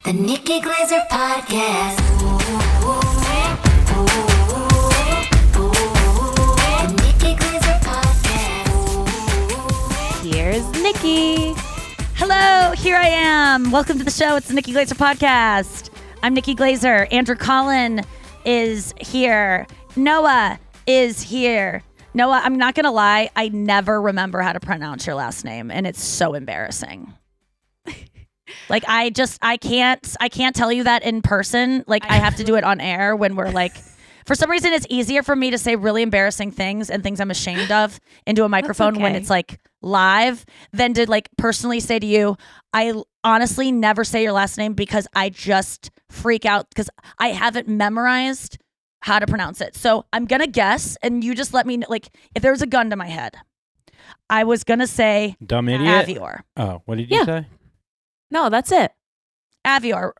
The Nikki Glaser Podcast. The Nikki Glaser Podcast. Here's Nikki. Hello, here I am. Welcome to the show. It's the Nikki Glaser Podcast. I'm Nikki Glaser. Andrew Collin is here. Noah is here. Noah, I'm not going to lie. I never remember how to pronounce your last name, and it's so embarrassing. Like, I can't tell you that in person. Like, I have to do it on air when we're like, for some reason, it's easier for me to say really embarrassing things and things I'm ashamed of into a microphone when it's like live than to like personally say to you, I honestly never say your last name because I just freak out because I haven't memorized how to pronounce it. So I'm going to guess and you just let me know, like, if there was a gun to my head, I was going to say dumb idiot. Avior. Oh, what did you say? No, that's it. Avior.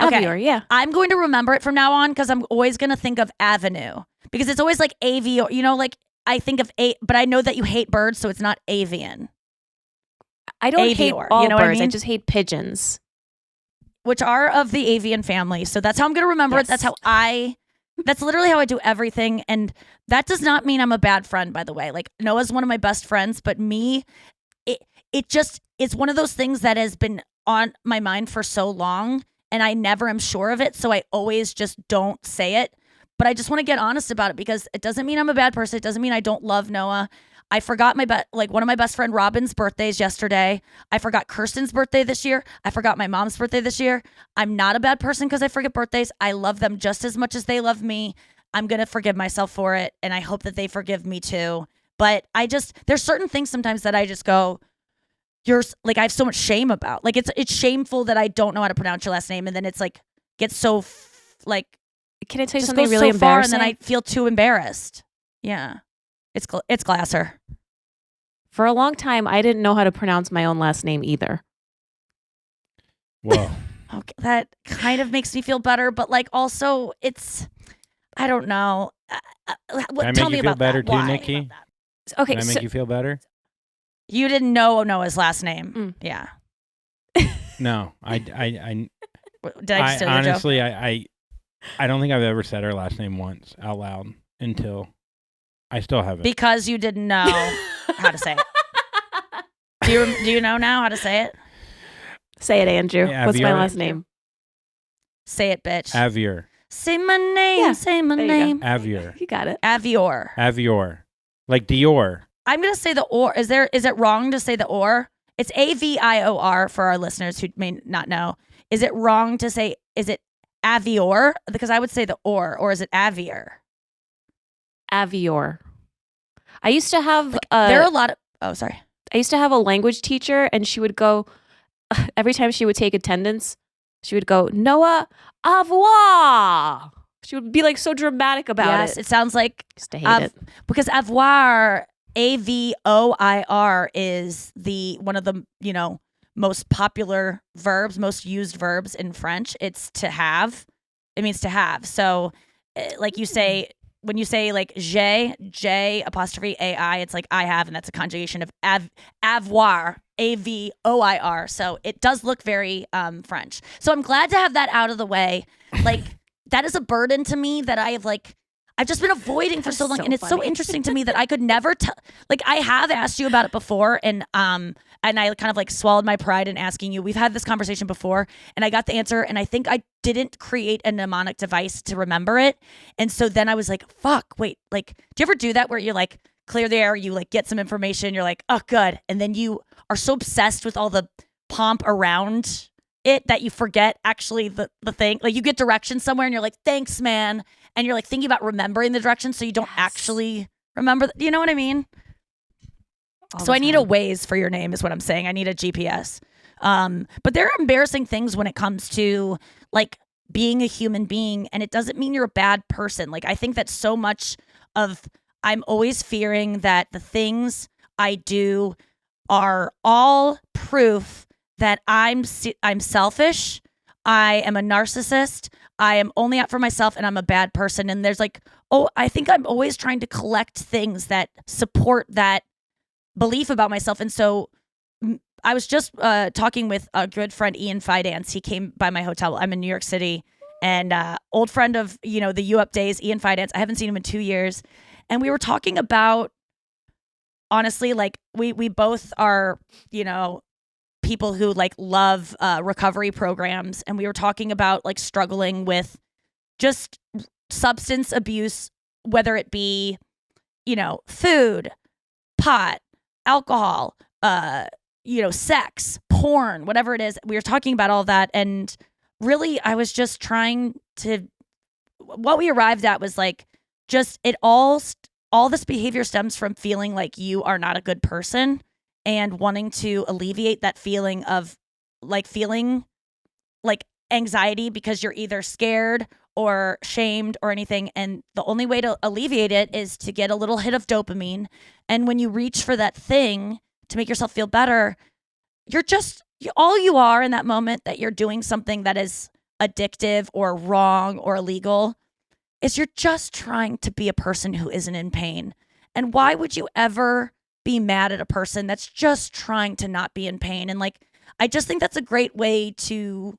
Okay. Avior, yeah. I'm going to remember it from now on because I'm always going to think of avenue because it's always like avior. You know, like I think of but I know that you hate birds, so it's not avian. I don't hate Avior, all you know what I birds. I mean? just hate pigeons. Which are of the avian family. So that's how I'm going to remember it. Yes. That's literally how I do everything. And that does not mean I'm a bad friend, by the way. Like Noah's one of my best friends, but me, it's one of those things that has been on my mind for so long and I never am sure of it. So I always just don't say it. But I just want to get honest about it because it doesn't mean I'm a bad person. It doesn't mean I don't love Noah. I forgot one of my best friend Robin's birthdays yesterday. I forgot Kirsten's birthday this year. I forgot my mom's birthday this year. I'm not a bad person because I forget birthdays. I love them just as much as they love me. I'm going to forgive myself for it. And I hope that they forgive me too. But there's certain things sometimes that I just go, I have so much shame about. Like it's shameful that I don't know how to pronounce your last name. And then it's like, gets so Can I tell you just something goes really so far and embarrassing? then I feel too embarrassed. Yeah. It's Glaser. For a long time, I didn't know how to pronounce my own last name either. Whoa. Okay, that kind of makes me feel better, but like also I don't know. Can I Tell make me you feel about better that. too, Why? Nikki? Okay, Can I make you feel better? You didn't know Noah's last name. Yeah. No, I Did I just steal your joke? honestly, I don't think I've ever said her last name once out loud until I still haven't. Because you didn't know how to say it. Do you know now how to say it? Say it, Andrew. Yeah, What's my Avior. last name? Say it, bitch. Avior. Say my name. Yeah, Say my there you go. name. Avior. You got it. Avior. Avior. Like Dior. I'm gonna say the or. Is it wrong to say the or? It's Avior for our listeners who may not know. Is it wrong to say? Is it Avior? Because I would say the or is it Avior? Avior. I used to have There are a lot of. Oh, sorry. I used to have a language teacher, and she would go every time she would take attendance. She would go, Noah, au revoir. She would be like so dramatic about Yes, it. it sounds like Used to hate it. because avoir, AVOIR, is one of the most popular verbs, most used verbs in French. It's to have. It means to have. So, like you say. When you say like J apostrophe AI, it's like I have, and that's a conjugation of avoir, AVOIR. So it does look very French. So I'm glad to have that out of the way. Like that is a burden to me that I've just been avoiding for so long, and it's so funny. interesting to me that I could never tell. Like I have asked you about it before, and I kind of like swallowed my pride in asking you. We've had this conversation before, and I got the answer, and I think I didn't create a mnemonic device to remember it, and so then I was like, "Fuck, wait!" Like, do you ever do that where you're like clear the air, you like get some information, you're like, "Oh, good," and then you are so obsessed with all the pomp around it that you forget actually the thing. Like you get directions somewhere, and you're like, "Thanks, man." And you're like thinking about remembering the directions, so you don't actually remember. You know what I mean? So I need a Waze for your name, is what I'm saying. I need a GPS. But there are embarrassing things when it comes to like being a human being, and it doesn't mean you're a bad person. Like I think that so much of I'm always fearing that the things I do are all proof that I'm selfish. I am a narcissist. I am only out for myself and I'm a bad person. And there's like, I think I'm always trying to collect things that support that belief about myself. And so I was just talking with a good friend, Ian Fidance. He came by my hotel. I'm in New York City, and old friend of the U Up days, Ian Fidance. I haven't seen him in 2 years, and we were talking about, honestly, like we both are people who like love recovery programs, and we were talking about like struggling with just substance abuse, whether it be food, pot, alcohol, sex, porn, whatever it is. We were talking about all that, and really I was just trying to, what we arrived at was like, just all this behavior stems from feeling like you are not a good person and wanting to alleviate that feeling of like feeling like anxiety because you're either scared or shamed or anything. And the only way to alleviate it is to get a little hit of dopamine. And when you reach for that thing to make yourself feel better, all you are in that moment that you're doing something that is addictive or wrong or illegal is you're just trying to be a person who isn't in pain. And why would you ever be mad at a person that's just trying to not be in pain? And like, I just think that's a great way to,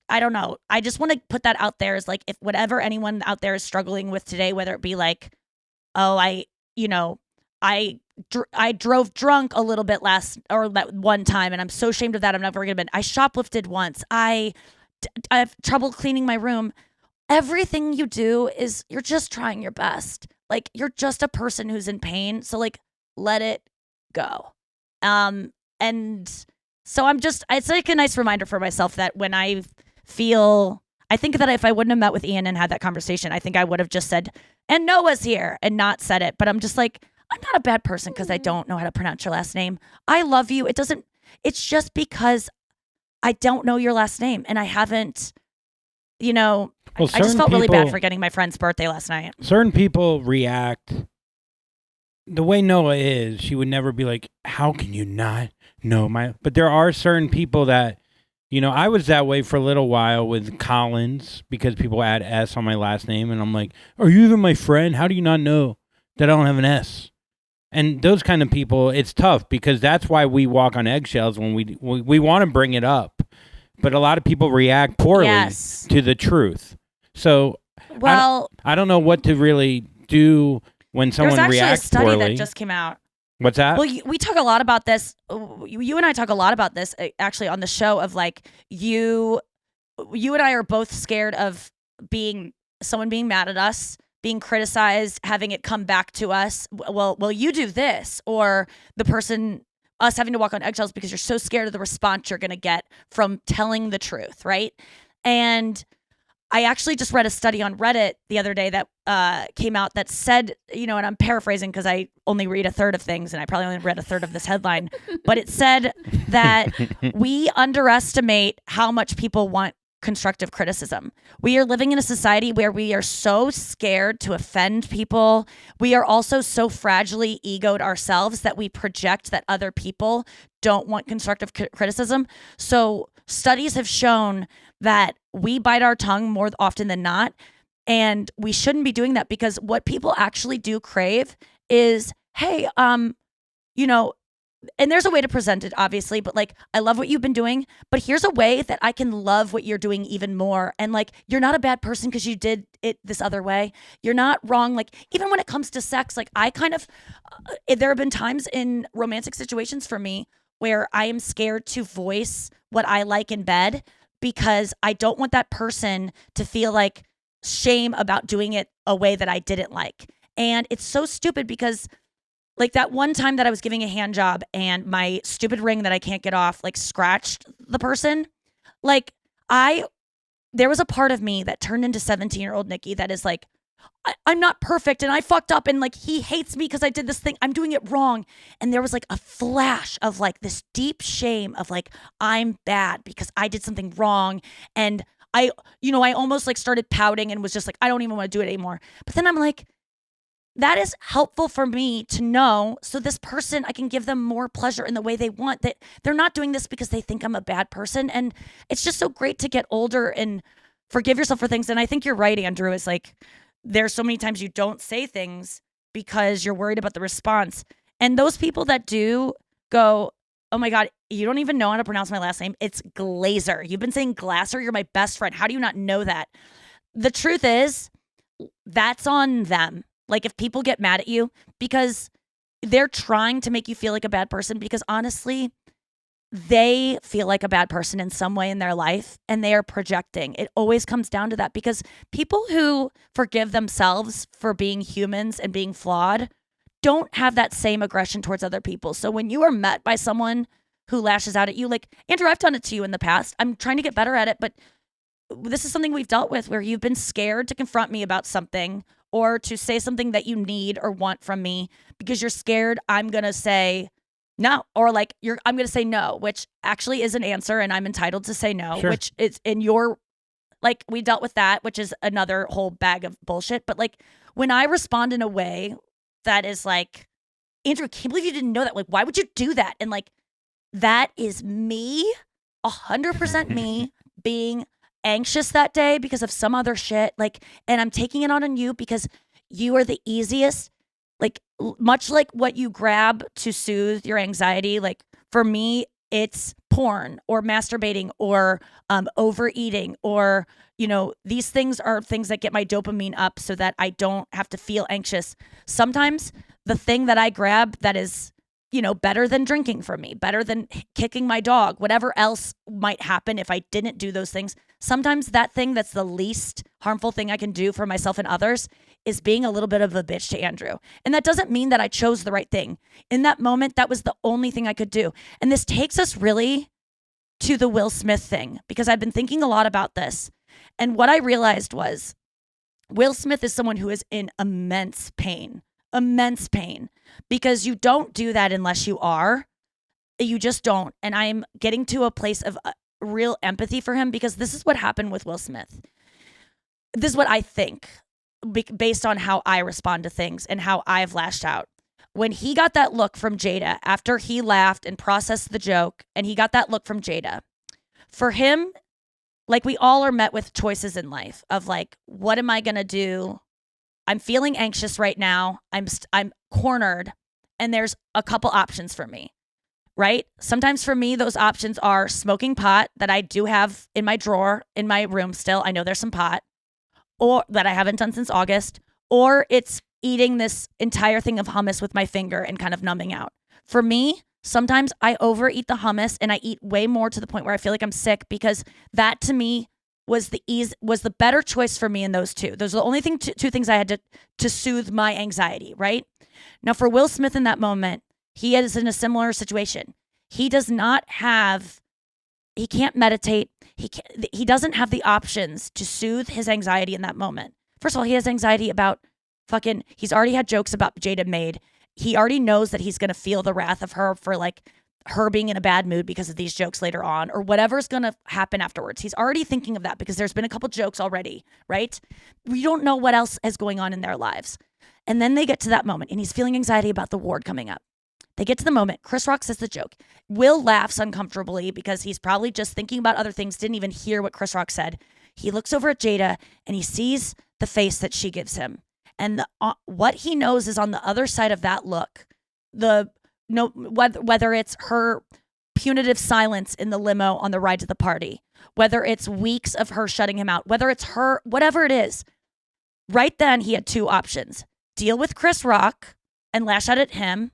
I don't know. I just want to put that out there as like, if whatever anyone out there is struggling with today, whether it be like, oh, I drove drunk a little bit that one time, and I'm so ashamed of that. I'm never going to. I shoplifted once. I have trouble cleaning my room. Everything you do is you're just trying your best. Like, you're just a person who's in pain. So like, let it go. And so it's like a nice reminder for myself that when I think that if I wouldn't have met with Ian and had that conversation, I think I would have just said, and Noah's here, and not said it. But I'm just like, I'm not a bad person because I don't know how to pronounce your last name. I love you. It's just because I don't know your last name, and I haven't, I just felt really bad forgetting my friend's birthday last night. Certain people react the way Noah is. She would never be like, how can you not know but there are certain people that, I was that way for a little while with Collins because people add S on my last name, and I'm like, are you even my friend? How do you not know that I don't have an S? And those kind of people, it's tough because that's why we walk on eggshells when we want to bring it up. But a lot of people react poorly to the truth. So, well, I don't know what to really do when someone reacts poorly. There's actually a study that just came out. What's that? Well, we talk a lot about this. You and I talk a lot about this actually on the show of like, you and I are both scared of someone being mad at us, being criticized, having it come back to us. Well, you do this, or us having to walk on eggshells because you're so scared of the response you're going to get from telling the truth, right? And I actually just read a study on Reddit the other day that came out that said, and I'm paraphrasing because I only read a third of things, and I probably only read a third of this headline, but it said that we underestimate how much people want constructive criticism. We are living in a society where we are so scared to offend people. We are also so fragilely egoed ourselves that we project that other people don't want constructive criticism. So studies have shown that we bite our tongue more often than not, and we shouldn't be doing that because what people actually do crave is, hey, and there's a way to present it, obviously, but like, I love what you've been doing, but here's a way that I can love what you're doing even more. And like, you're not a bad person because you did it this other way. You're not wrong. Like, even when it comes to sex, like I kind of, there have been times in romantic situations for me where I am scared to voice what I like in bed because I don't want that person to feel like shame about doing it a way that I didn't like. And it's so stupid because like that one time that I was giving a hand job and my stupid ring that I can't get off, like scratched the person. Like there was a part of me that turned into 17-year-old Nikki that is like, I'm not perfect and I fucked up and like he hates me because I did this thing. I'm doing it wrong. And there was like a flash of like this deep shame of like, I'm bad because I did something wrong. And I almost like started pouting and was just like, I don't even want to do it anymore. But then I'm like, that is helpful for me to know. So this person, I can give them more pleasure in the way they want, that they're not doing this because they think I'm a bad person. And it's just so great to get older and forgive yourself for things. And I think you're right, Andrew, is like, there's so many times you don't say things because you're worried about the response. And those people that do go, oh my God, you don't even know how to pronounce my last name. It's Glaser. You've been saying Glaser. You're my best friend. How do you not know that? The truth is, that's on them. Like if people get mad at you because they're trying to make you feel like a bad person, because honestly, they feel like a bad person in some way in their life and they are projecting. It always comes down to that, because people who forgive themselves for being humans and being flawed don't have that same aggression towards other people. So when you are met by someone who lashes out at you, like Andrew, I've done it to you in the past. I'm trying to get better at it, but this is something we've dealt with where you've been scared to confront me about something or to say something that you need or want from me because you're scared I'm going to say no, or like I'm going to say no, which actually is an answer and I'm entitled to say no, Sure. which is in your, like we dealt with that, which is another whole bag of bullshit. But like when I respond in a way that is like, Andrew, I can't believe you didn't know that. Like, why would you do that? And like, that is me, 100% me being anxious that day because of some other shit. Like, and I'm taking it on you because you are the easiest, like much like what you grab to soothe your anxiety. Like for me, it's porn or masturbating or overeating or, you know, these things are things that get my dopamine up so that I don't have to feel anxious. Sometimes the thing that I grab that is, you know, better than drinking for me, better than kicking my dog, whatever else might happen if I didn't do those things. Sometimes that thing that's the least harmful thing I can do for myself and others is being a little bit of a bitch to Andrew. And that doesn't mean that I chose the right thing. In that moment, that was the only thing I could do. And this takes us really to the Will Smith thing, because I've been thinking a lot about this. And what I realized was Will Smith is someone who is in immense pain, because you don't do that unless you are. You just don't. And I'm getting to a place of real empathy for him, because this is what happened with Will Smith. This is what I think, based on how I respond to things and how I've lashed out. When he got that look from Jada after he laughed and processed the joke, and he got that look from Jada, for him, like we all are met with choices in life of like, what am I going to do? I'm feeling anxious right now. I'm cornered, and there's a couple options for me, right? Sometimes for me, those options are smoking pot that I do have in my drawer in my room still. I know there's some pot, or that I haven't done since August, or it's eating this entire thing of hummus with my finger and kind of numbing out. For me, sometimes I overeat the hummus and I eat way more to the point where I feel like I'm sick, because that to me was the better choice for me in those two. Those are the only two things I had to soothe my anxiety, right? Now for Will Smith in that moment, he is in a similar situation. He does not have, he can't meditate. He doesn't have the options to soothe his anxiety in that moment. First of all, he has anxiety about he's already had jokes about Jada made. He already knows that he's going to feel the wrath of her for like her being in a bad mood because of these jokes later on, or whatever's going to happen afterwards. He's already thinking of that because there's been a couple jokes already, right? We don't know what else is going on in their lives. And then they get to that moment and he's feeling anxiety about the award coming up. They get to the moment. Chris Rock says the joke. Will laughs uncomfortably because he's probably just thinking about other things, didn't even hear what Chris Rock said. He looks over at Jada and he sees the face that she gives him. And what he knows is on the other side of that look, whether it's her punitive silence in the limo on the ride to the party, whether it's weeks of her shutting him out, whether it's her, whatever it is, right then he had two options. Deal with Chris Rock and lash out at him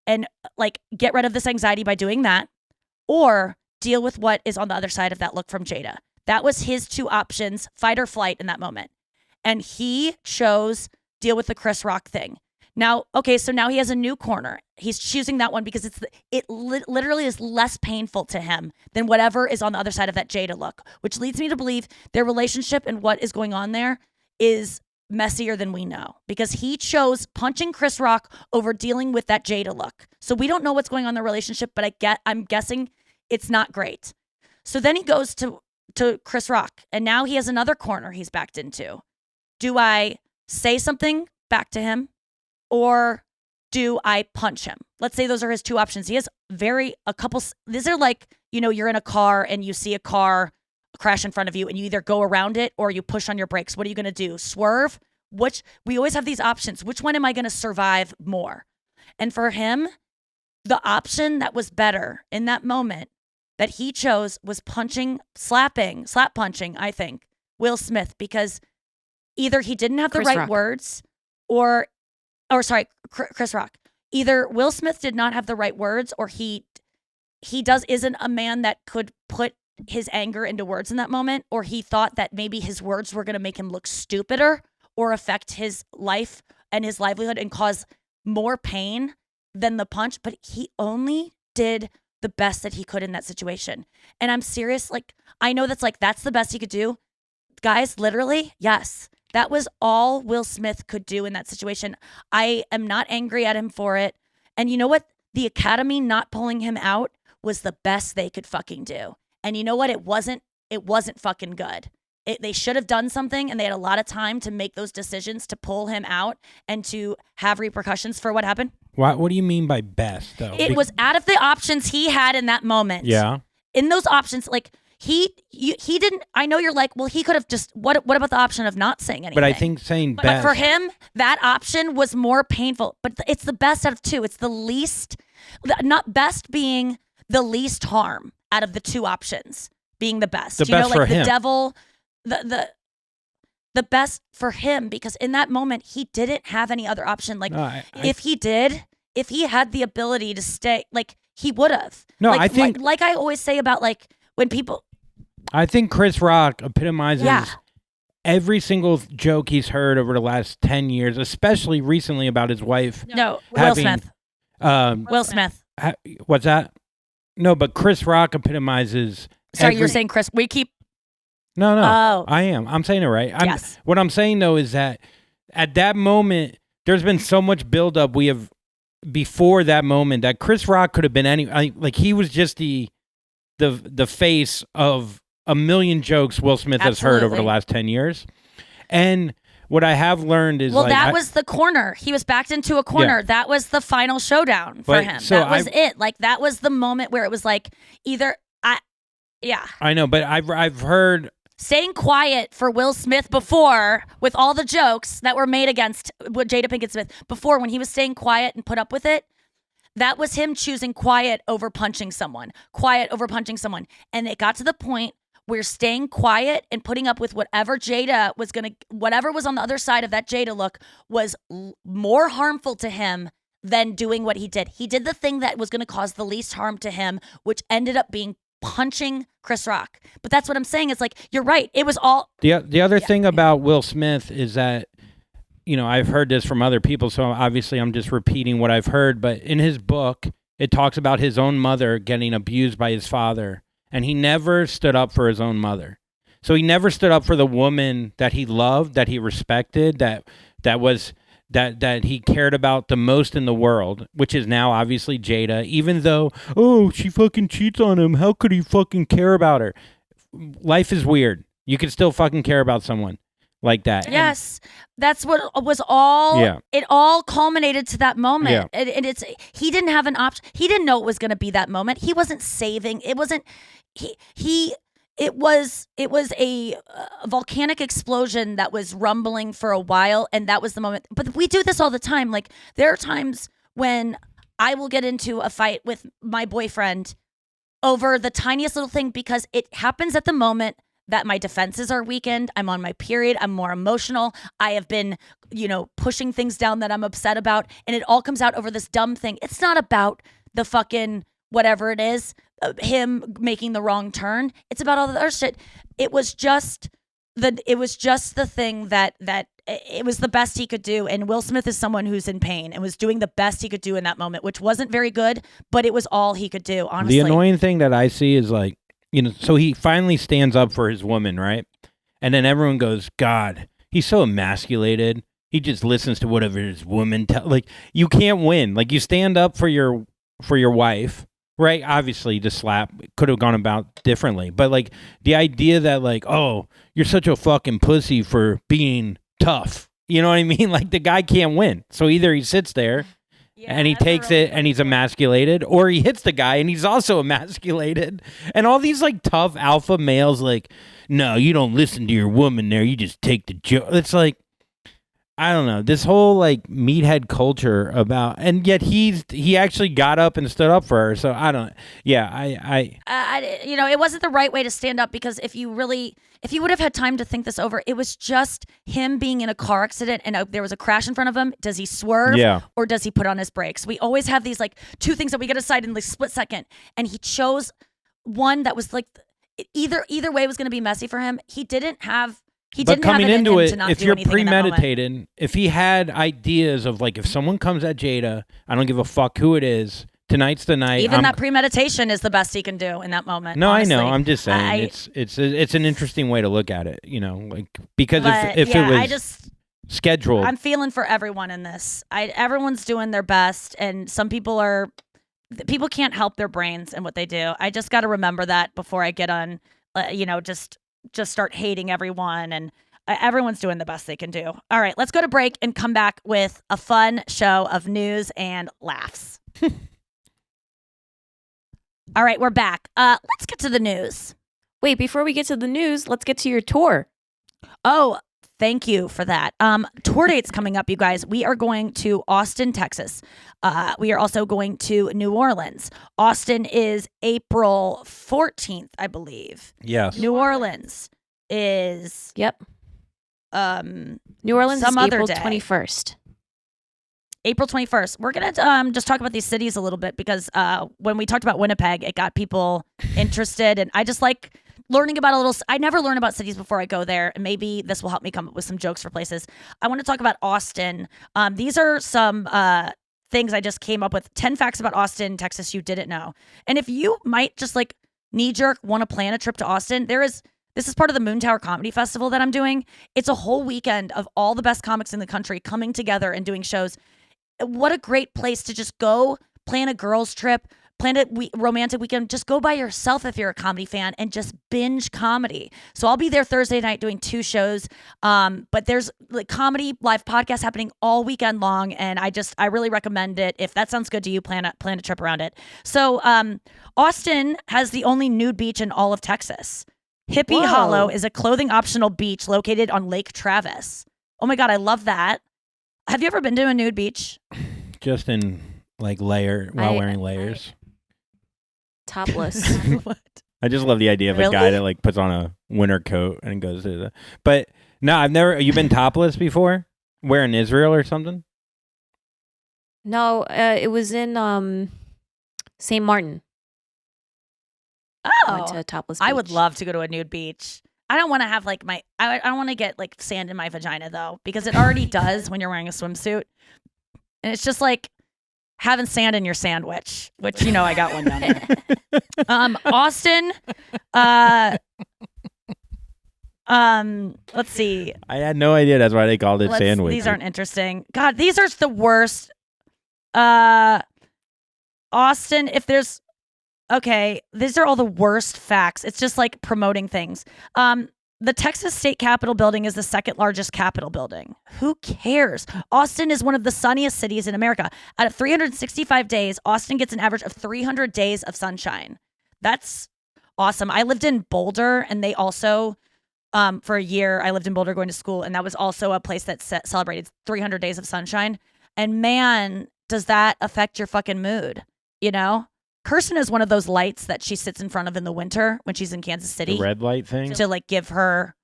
and like get rid of this anxiety by doing that, or deal with what is on the other side of that look from Jada. That was his two options, fight or flight in that moment. And he chose deal with the Chris Rock thing. Now, okay, so now he has a new corner. He's choosing that one because it literally is less painful to him than whatever is on the other side of that Jada look, which leads me to believe their relationship and what is going on there is messier than we know, because he chose punching Chris Rock over dealing with that Jada look. So we don't know what's going on in the relationship, but I'm guessing it's not great. So then he goes to Chris Rock, and now he has another corner he's backed into. Do I say something back to him, or do I punch him? Let's say those are his two options. He has these are like, you know, you're in a car and you see a car crash in front of you and you either go around it or you push on your brakes. What are you going to do? Swerve? We always have these options. Which one am I going to survive more? And for him, the option that was better in that moment that he chose was slap punching, I think, Will Smith, because either he didn't have the Chris right Rock. words Chris Rock. Either Will Smith did not have the right words, or he isn't a man that could put his anger into words in that moment, or he thought that maybe his words were going to make him look stupider or affect his life and his livelihood and cause more pain than the punch. But he only did the best that he could in that situation. And I'm serious. Like, I know that's the best he could do. Guys, literally, yes. That was all Will Smith could do in that situation. I am not angry at him for it. And you know what? The Academy not pulling him out was the best they could fucking do. And you know what? It wasn't fucking good. They should have done something, and they had a lot of time to make those decisions to pull him out and to have repercussions for what happened. What do you mean by best, though? It was out of the options he had in that moment. Yeah. In those options, like, he didn't. I know you're like, well, he could have just. What about the option of not saying anything? But I think saying But best. for him, that option was more painful. But it's the best out of two. It's the least, not best being the least harm out of the two options being the best. The best like for the him. devil, the best for him, because in that moment he didn't have any other option. Like, if he had the ability to stay, like, he would have. No, like, I think like I always say about, like, when people. I think Chris Rock epitomizes Yeah. every single joke he's heard over the last 10 years, especially recently about his wife. No, Will having, Smith. Will Smith. What's that? No, but Chris Rock epitomizes. Sorry, you're saying Chris. We keep. No, Oh. I am. I'm saying it right. Yes. What I'm saying, though, is that at that moment, there's been so much buildup before that moment that Chris Rock could have been like, he was just the face of a million jokes Will Smith has heard over the Absolutely. last 10 years. And what I have learned is, Well, that was the corner. He was backed into a corner. Yeah. That was the final showdown for But- him. so That was it. Like, that was the moment where it was like, I know, but I've heard. Staying quiet for Will Smith before, with all the jokes that were made against Jada Pinkett Smith before, when he was staying quiet and put up with it, that was him choosing quiet over punching someone. And it got to the point where staying quiet and putting up with whatever was on the other side of that Jada look was more harmful to him than doing what he did. He did the thing that was going to cause the least harm to him, which ended up being punching Chris Rock. But that's what I'm saying. It's like, you're right. It was all. The other thing about Will Smith is that, I've heard this from other people, so obviously I'm just repeating what I've heard, but in his book, it talks about his own mother getting abused by his father, and he never stood up for his own mother. So he never stood up for the woman that he loved, that he respected, that he cared about the most in the world, which is now obviously Jada, even though, she fucking cheats on him. How could he fucking care about her? Life is weird. You can still fucking care about someone like that. Yes, that's what was all. Yeah. It all culminated to that moment. Yeah. And he didn't have an option. He didn't know it was going to be that moment. He wasn't saving. It wasn't. It was a volcanic explosion that was rumbling for a while, and that was the moment. But we do this all the time. Like, there are times when I will get into a fight with my boyfriend over the tiniest little thing, because it happens at the moment that my defenses are weakened. I'm on my period. I'm more emotional. I have been, pushing things down that I'm upset about, and it all comes out over this dumb thing. It's not about the fucking whatever it is, him making the wrong turn. It's about all the other shit. It was just the thing that it was the best he could do. And Will Smith is someone who's in pain and was doing the best he could do in that moment, which wasn't very good, but it was all he could do, honestly. The annoying thing that I see is, like, so he finally stands up for his woman, right? And then everyone goes, God, he's so emasculated. He just listens to whatever his woman like, you can't win. Like, you stand up for your wife, right? Obviously, the slap could have gone about differently. But, like, the idea that, like, you're such a fucking pussy for being tough. You know what I mean? Like, the guy can't win. So either he sits there and he takes it and he's emasculated, or he hits the guy and he's also emasculated. And all these, like, tough alpha males, like, no, you don't listen to your woman there. You just take the joke. It's like, I don't know, this whole like meathead culture about, and yet he actually got up and stood up for her. So I don't. Yeah, it wasn't the right way to stand up, because if you would have had time to think this over, it was just him being in a car accident and there was a crash in front of him. Does he swerve or does he put on his brakes? We always have these like two things that we got to decide in the split second, and he chose one that was like either way was going to be messy for him. He didn't have. But coming into it, if you're premeditating, if he had ideas of like, if someone comes at Jada, I don't give a fuck who it is. Tonight's the night. Even that premeditation is the best he can do in that moment. No, honestly. I know. I'm just saying it's an interesting way to look at it. Like, because if it was scheduled, I'm feeling for everyone in this. Everyone's doing their best, and some people can't help their brains and what they do. I just got to remember that before I get on. Just start hating everyone, and everyone's doing the best they can do. All right, let's go to break and come back with a fun show of news and laughs. All right, we're back. Let's get to the news. Wait, before we get to the news, let's get to your tour. Oh, thank you for that. Tour dates coming up, you guys. We are going to Austin, Texas. We are also going to New Orleans. Austin is April 14th, I believe. Yes. New Orleans is New Orleans some is other April day. 21st. April 21st. We're going to just talk about these cities a little bit, because when we talked about Winnipeg, it got people interested, and I just like learning about I never learn about cities before I go there, and maybe this will help me come up with some jokes for places. I want to talk about Austin. These are some things I just came up with. 10 facts about Austin, Texas you didn't know. And if you might just like knee-jerk want to plan a trip to Austin, this is part of the Moon Tower Comedy Festival that I'm doing. It's a whole weekend of all the best comics in the country coming together and doing shows. What a great place to just go plan a girls trip, plan a romantic weekend. Just go by yourself if you're a comedy fan and just binge comedy. So I'll be there Thursday night doing 2 shows. But there's like comedy live podcasts happening all weekend long, and I really recommend it. If that sounds good to you, plan a trip around it. So Austin has the only nude beach in all of Texas. Hippie Hollow is a clothing optional beach located on Lake Travis. Oh my God, I love that. Have you ever been to a nude beach? Just in like wearing layers. Topless. What? I just love the idea of a guy that like puts on a winter coat and goes to the. But no, I've never. You've been topless before? Where, in Israel or something? No, it was in St. Martin. Oh, Went to a topless beach. I would love to go to a nude beach. I don't want to have like I don't want to get like sand in my vagina though, because it already does when you're wearing a swimsuit, and it's just like having sand in your sandwich, which I got one down there. Austin, let's see. I had no idea that's why they called it sandwich. These aren't interesting. God, these are the worst. Austin, if there's okay, these are all the worst facts. It's just like promoting things. The Texas State Capitol building is the second largest Capitol building. Who cares? Austin is one of the sunniest cities in America. Out of 365 days, Austin gets an average of 300 days of sunshine. That's awesome. I lived in Boulder, and they also, for a year, I lived in Boulder going to school, and that was also a place that celebrated 300 days of sunshine. And man, does that affect your fucking mood, Kirsten is one of those lights that she sits in front of in the winter when she's in Kansas City. The red light thing? To like give her,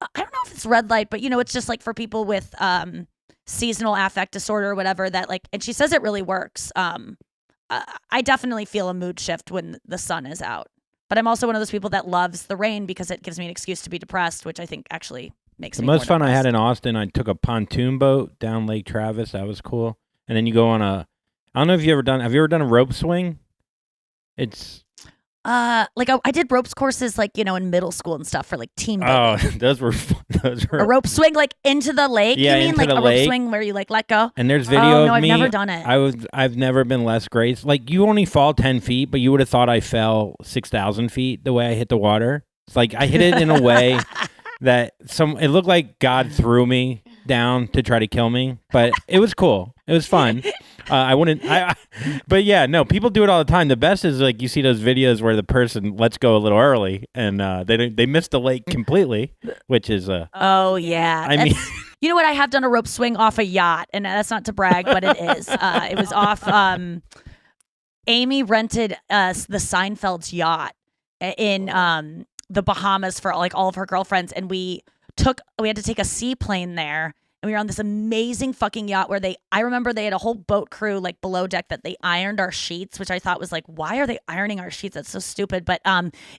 I don't know if it's red light, but it's just like for people with seasonal affect disorder or whatever that like, and she says it really works. I definitely feel a mood shift when the sun is out, but I'm also one of those people that loves the rain because it gives me an excuse to be depressed, which I think actually makes me the most fun depressed. I had in Austin, I took a pontoon boat down Lake Travis. That was cool. And then you go on I don't know if have you ever done a rope swing? It's like I did ropes courses like in middle school and stuff for like team building. Oh, those were fun. A rope swing like into the lake. Yeah, you mean into like the a lake. rope swing where you like let go? And there's video Oh no, of me. I've never done it. I've never been less graceful. Like you only fall 10 feet, but you would have thought I fell 6,000 feet the way I hit the water. It's like I hit it in a way that it looked like God threw me down to try to kill me, but it was cool. It was fun. But yeah, no, people do it all the time. The best is like you see those videos where the person lets go a little early and they miss the lake completely, which is Oh yeah. I mean, You know what? I have done a rope swing off a yacht, and that's not to brag, but it is. It was off. Amy rented us the Seinfeld's yacht in the Bahamas for like all of her girlfriends, and we had to take a seaplane there, and we were on this amazing fucking yacht where I remember they had a whole boat crew like below deck that they ironed our sheets, which I thought was like, why are they ironing our sheets? That's so stupid. But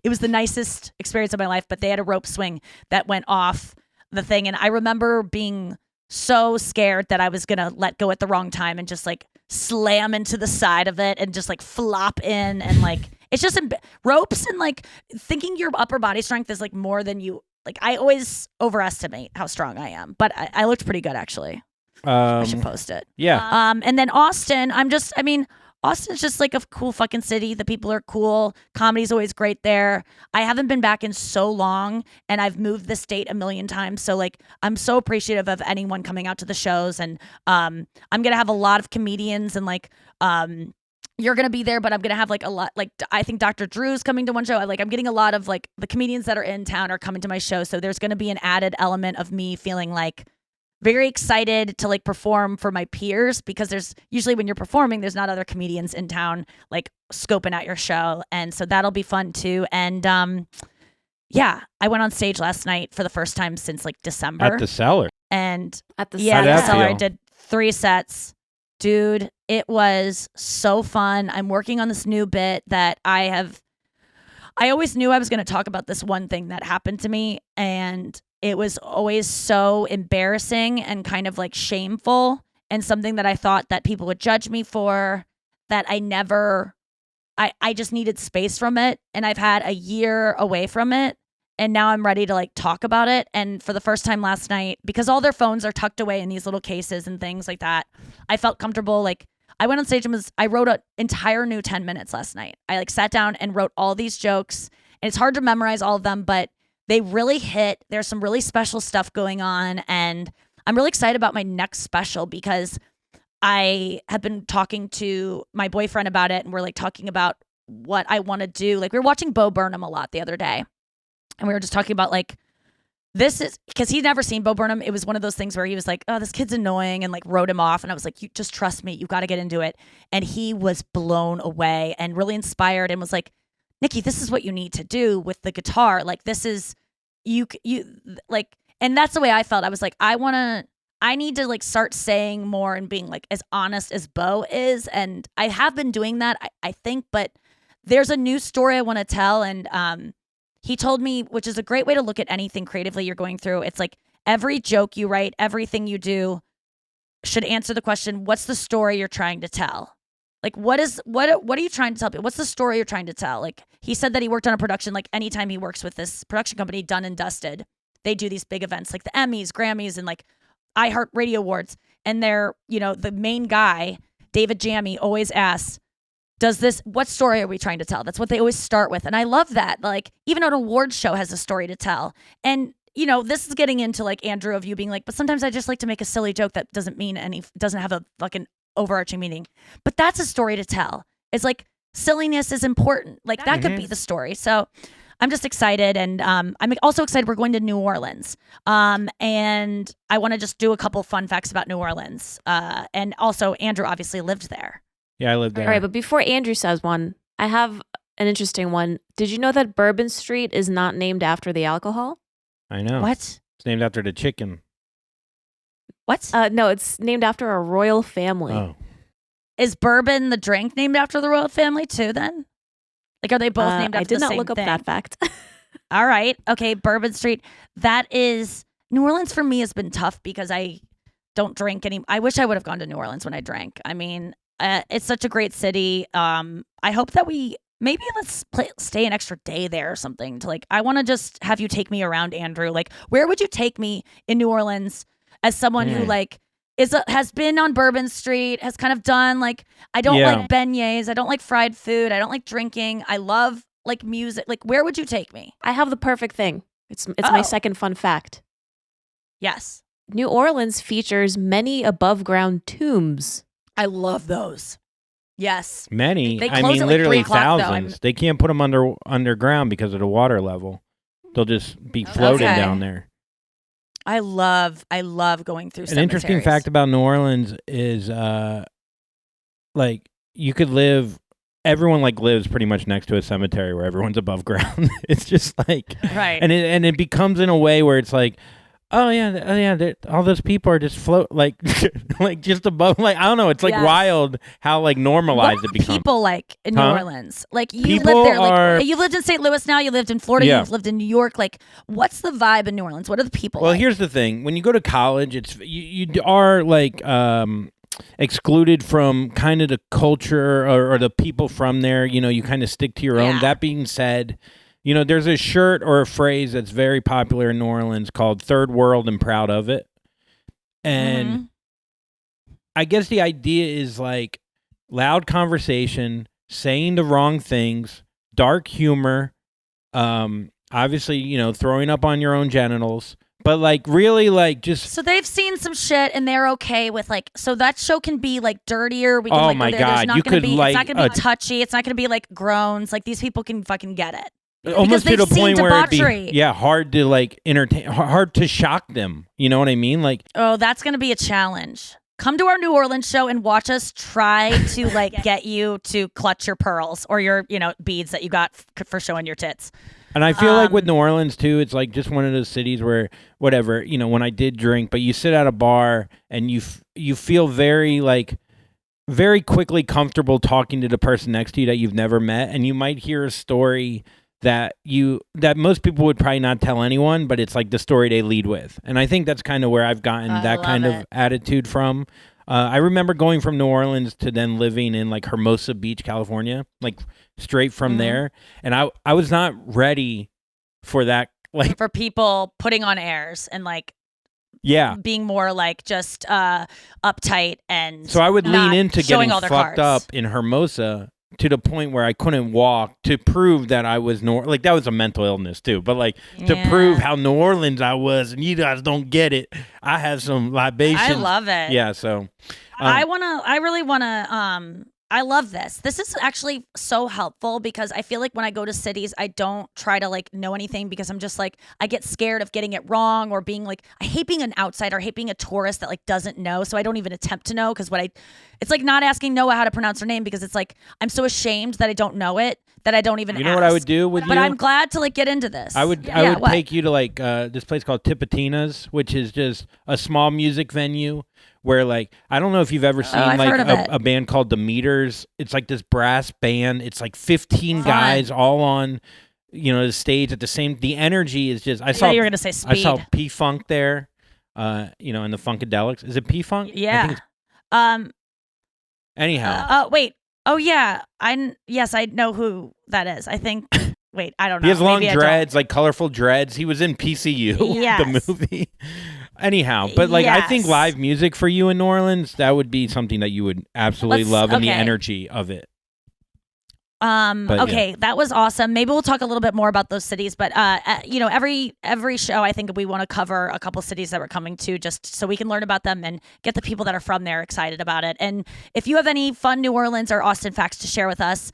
it was the nicest experience of my life. But they had a rope swing that went off the thing, and I remember being so scared that I was gonna let go at the wrong time and just like slam into the side of it and just like flop in, and like it's just ropes, and like thinking your upper body strength is like more than you like. I always overestimate how strong I am, but I looked pretty good actually. I should post it. Yeah. And then Austin, Austin's just like a cool fucking city. The people are cool. Comedy's always great there. I haven't been back in so long, and I've moved the state a million times. So like, I'm so appreciative of anyone coming out to the shows, and I'm gonna have a lot of comedians, and like you're gonna be there, but I'm gonna have like a lot. Like I think Dr. Drew's coming to one show. Like I'm getting a lot of like the comedians that are in town are coming to my show. So there's gonna be an added element of me feeling like very excited to like perform for my peers, because there's usually when you're performing, there's not other comedians in town like scoping out your show. And so that'll be fun too. And yeah, I went on stage last night for the first time since like December. At the Cellar. And At the yeah, How'd the that Cellar. I feel? did 3 sets. Dude, it was so fun. I'm working on this new bit that I always knew I was going to talk about this one thing that happened to me, and it was always so embarrassing and kind of like shameful, and something that I thought that people would judge me for, that I just needed space from it. And I've had a year away from it, and now I'm ready to like talk about it. And for the first time last night, because all their phones are tucked away in these little cases and things like that, I felt comfortable. Like I went on stage and I wrote an entire new 10 minutes last night. I like sat down and wrote all these jokes, and it's hard to memorize all of them, but they really hit. There's some really special stuff going on, and I'm really excited about my next special, because I have been talking to my boyfriend about it, and we're like talking about what I want to do. Like we were watching Bo Burnham a lot the other day, and we were just talking about like, this is because he'd never seen Bo Burnham. It was one of those things where he was like, oh, this kid's annoying, and like wrote him off. And I was like, you just trust me. You got to get into it. And he was blown away and really inspired, and was like, Nikki, this is what you need to do with the guitar. Like this is, you like, and that's the way I felt. I was like, I need to like start saying more and being like as honest as Bo is. And I have been doing that, I think, but there's a new story I want to tell. And he told me, which is a great way to look at anything creatively you're going through. It's like every joke you write, everything you do should answer the question, what's the story you're trying to tell? Like, what are you trying to tell people? What's the story you're trying to tell? Like, he said that he worked on a production, like anytime he works with this production company, Done and Dusted, they do these big events like the Emmys, Grammys, and like iHeartRadio Awards. And they're, the main guy, David Jammy, always asks, what story are we trying to tell? That's what they always start with. And I love that. Like, even an awards show has a story to tell. And, this is getting into like Andrew of you being like, but sometimes I just like to make a silly joke that doesn't have a fucking overarching meaning. But that's a story to tell. It's like silliness is important. Like that could be the story. So I'm just excited. And I'm also excited we're going to New Orleans. And I want to just do a couple fun facts about New Orleans. And also Andrew obviously lived there. Yeah, I lived there. All right, but before Andrew says one, I have an interesting one. Did you know that Bourbon Street is not named after the alcohol? I know. What? It's named after the chicken. What? No, it's named after a royal family. Oh. Is bourbon the drink named after the royal family too then? Like, are they both named after the same thing? I did not look up that fact. All right. Okay, Bourbon Street. That is, New Orleans for me has been tough because I don't drink any. I wish I would have gone to New Orleans when I drank. I mean, it's such a great city. I hope that let's stay an extra day there or something to like, I want to just have you take me around, Andrew. Like, where would you take me in New Orleans as someone who like has been on Bourbon Street, has kind of done like, I don't like beignets, I don't like fried food, I don't like drinking, I love like music. Like, where would you take me? I have the perfect thing. It's my second fun fact. Yes. New Orleans features many above ground tombs. I love those. Yes. Many. They I close mean, at like literally 3 o'clock, though. thousands. They can't put them underground because of the water level. They'll just be floating Okay. down there. I love going through An interesting fact about New Orleans is like you could live. Everyone like lives pretty much next to a cemetery where everyone's above ground. It's just like right, and it becomes in a way where it's like, oh yeah, all those people are just float like like just above. Like I don't know. It's like wild how like normalized what it becomes. People like in New Orleans, like you People live there. are- Like you lived in St. Louis. Now you lived in Florida. Yeah. You've lived in New York. Like what's the vibe in New Orleans? What are the people? Well, like? here's the thing: when you go to college, it's you are like excluded from kind of the culture or the people from there. You know, you kind of stick to your own. That being said, you know, there's a shirt or a phrase that's very popular in New Orleans called "Third World and Proud of It," and I guess the idea is like loud conversation, saying the wrong things, dark humor, obviously, you know, throwing up on your own genitals. But like really like just so they've seen some shit and they're okay with like so that show can be like dirtier. We can Oh like my go there. There's God, not you gonna could, be like, it's not gonna be touchy. It's not gonna be like groans. Like these people can fucking get it. almost to the they've seen point where it'd debauchery. be hard to like entertain, hard to shock them. You know what I mean? Like Oh, that's gonna be a challenge. Come to our New Orleans show and watch us try to like get you to clutch your pearls or your beads that you got for showing your tits. And I feel like with New Orleans too, it's like just one of those cities where whatever, you know, when I did drink, but you sit at a bar and you feel very quickly comfortable talking to the person next to you that you've never met, and you might hear a story that most people would probably not tell anyone, but it's like the story they lead with. And I think that's kind of where I've gotten that kind of attitude from. I remember going from New Orleans to then living in like Hermosa Beach, California, like straight from there. And I was not ready for that. Like for people putting on airs and like being more like just uptight and so I would lean into getting all their fucked cards. up in Hermosa to the point where I couldn't walk to prove that I was like that was a mental illness too, but like to prove how New Orleans I was, and you guys don't get it. I have some libations. I love it. Yeah, so I really wanna I love this. This is actually so helpful because I feel like when I go to cities, I don't try to like know anything because I'm just like, I get scared of getting it wrong or being like, I hate being an outsider, I hate being a tourist that like doesn't know. So I don't even attempt to know because it's like not asking Noah how to pronounce her name because it's like, I'm so ashamed that I don't know it that I don't even You know what I would do with you? But I'm glad to like get into this. I would take you to like this place called Tipitina's, which is just a small music venue where like I don't know if you've ever seen like a band called The Meters. It's like this brass band. It's like 15 guys all on the stage at the same. The energy is just. I saw you were gonna say Speed. I saw P Funk there, in the Funkadelics. Is it P Funk? Yeah. Anyhow. Wait. Oh yeah. I know who that is. I think. Wait, I don't know. He has long dreads, like colorful dreads. He was in PCU, the movie. Anyhow, but like I think live music for you in New Orleans, that would be something that you would absolutely love, and the energy of it. That was awesome. Maybe we'll talk a little bit more about those cities, but every show I think we want to cover a couple cities that we're coming to just so we can learn about them and get the people that are from there excited about it. And if you have any fun New Orleans or Austin facts to share with us,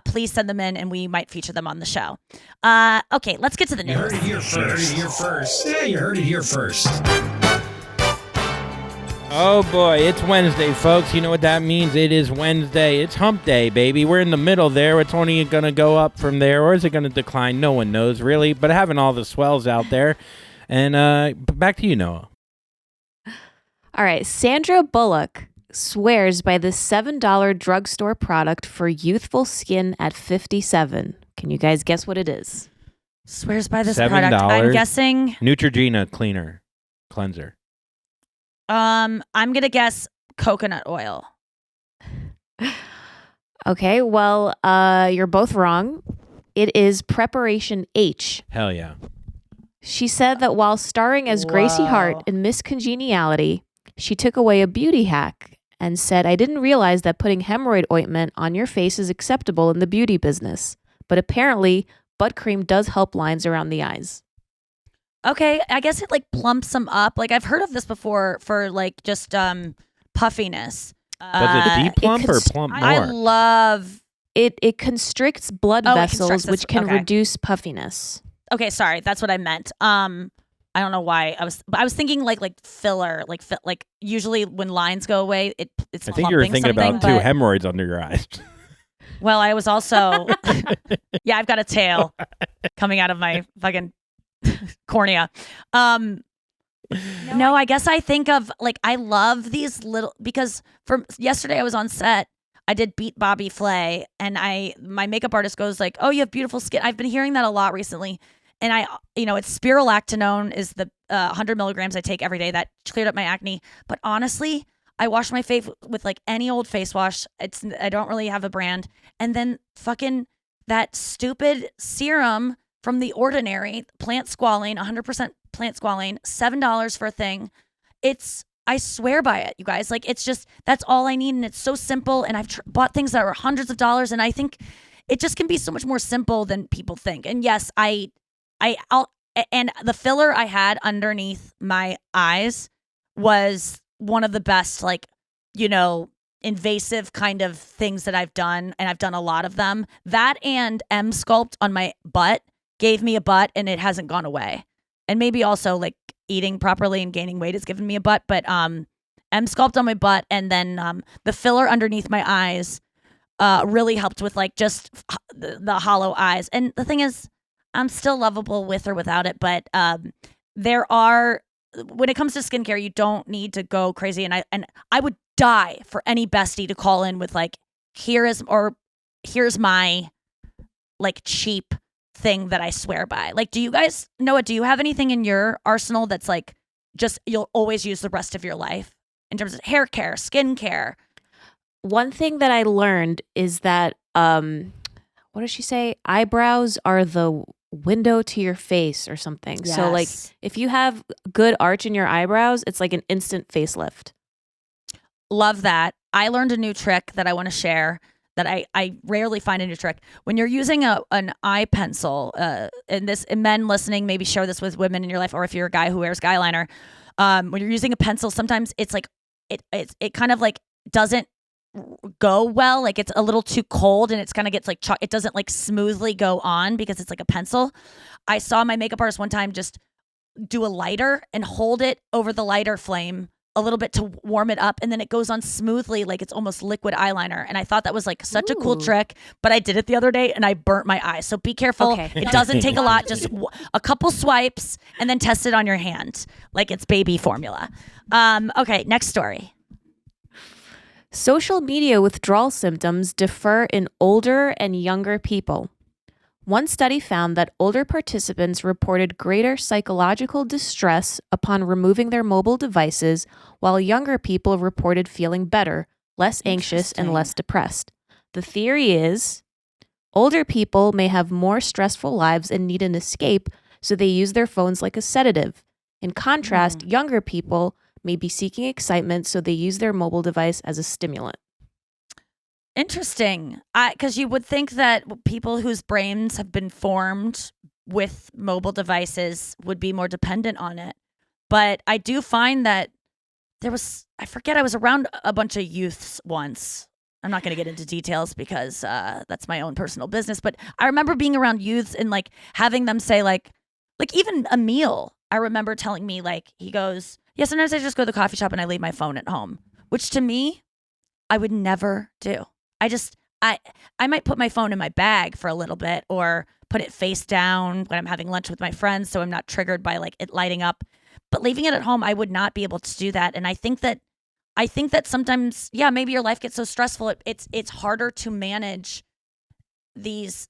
please send them in and we might feature them on the show. Okay, let's get to the news. You heard it here first. Yeah, you heard it here first. Oh boy, it's Wednesday, folks. You know what that means? It is Wednesday. It's hump day, baby. We're in the middle there. It's only going to go up from there, or is it going to decline? No one knows, really. But having all the swells out there. And back to you, Noah. All right. Sandra Bullock swears by the $7 drugstore product for youthful skin at 57. Can you guys guess what it is? Swears by this $7? product. I'm guessing Neutrogena cleanser. I'm gonna guess coconut oil. Okay, well, you're both wrong. It is Preparation H. Hell yeah. She said that while starring as Gracie Hart in Miss Congeniality, she took away a beauty hack and said, "I didn't realize that putting hemorrhoid ointment on your face is acceptable in the beauty business, but apparently butt cream does help lines around the eyes." Okay, I guess it like plumps them up. Like I've heard of this before for like just puffiness. Does it de-plump or plump more? I love it. It constricts blood vessels, constricts which can reduce puffiness. Okay, sorry, that's what I meant. I I don't know why I was thinking like filler, like usually when lines go away, it's. I think you were thinking about two but- hemorrhoids under your eyes. Well, I was also, yeah, I've got a tail coming out of my fucking cornea. No, I guess I think of like, I love these little, because from yesterday I was on set, I did Beat Bobby Flay, and my makeup artist goes like, oh, you have beautiful skin. I've been hearing that a lot recently. And it's spirulactinone is the 100 milligrams I take every day. That cleared up my acne. But honestly, I wash my face with like any old face wash. I don't really have a brand. And then fucking that stupid serum from The Ordinary, plant squalane, 100% plant squalane, $7 for a thing. I swear by it, you guys. Like, it's just, that's all I need. And it's so simple. And I've bought things that are hundreds of dollars. And I think it just can be so much more simple than people think. And yes, and the filler I had underneath my eyes was one of the best, like, invasive kind of things that I've done. And I've done a lot of them. That and M-Sculpt on my butt gave me a butt, and it hasn't gone away. And maybe also like eating properly and gaining weight has given me a butt, but M-Sculpt on my butt, and then the filler underneath my eyes really helped with like just the hollow eyes. And the thing is, I'm still lovable with or without it, but when it comes to skincare, you don't need to go crazy. And I would die for any bestie to call in with like, here's my like cheap thing that I swear by. Like, do you guys, Noah, do you have anything in your arsenal that's like just you'll always use the rest of your life in terms of hair care, skin care? One thing that I learned is that what does she say? Eyebrows are the window to your face or something. Yes. So like if you have good arch in your eyebrows, it's like an instant facelift. Love that. I learned a new trick that I want to share that I rarely find a new trick. When you're using an eye pencil, and men listening, maybe share this with women in your life, or if you're a guy who wears guy liner, when you're using a pencil, sometimes it's like it kind of like doesn't go well, like it's a little too cold, and it's kind of gets like it doesn't like smoothly go on because it's like a pencil. I saw my makeup artist one time just do a lighter and hold it over the lighter flame a little bit to warm it up, and then it goes on smoothly like it's almost liquid eyeliner. And I thought that was like such a cool trick, but I did it the other day and I burnt my eyes. So be careful. Okay. It doesn't take a lot, just a couple swipes, and then test it on your hand like it's baby formula. Okay, next story. Social media withdrawal symptoms differ in older and younger people. One study found that older participants reported greater psychological distress upon removing their mobile devices, while younger people reported feeling better, less anxious, and less depressed. The theory is older people may have more stressful lives and need an escape, so they use their phones like a sedative. In contrast, younger people may be seeking excitement, so they use their mobile device as a stimulant. Interesting. Because you would think that people whose brains have been formed with mobile devices would be more dependent on it. But I do find that I was around a bunch of youths once. I'm not going to get into details because that's my own personal business. But I remember being around youths and like having them say like even Emil, I remember telling me like, he goes, yeah, sometimes I just go to the coffee shop and I leave my phone at home, which to me, I would never do. I might put my phone in my bag for a little bit or put it face down when I'm having lunch with my friends so I'm not triggered by like it lighting up. But leaving it at home, I would not be able to do that. And I think that sometimes, yeah, maybe your life gets so stressful it's harder to manage these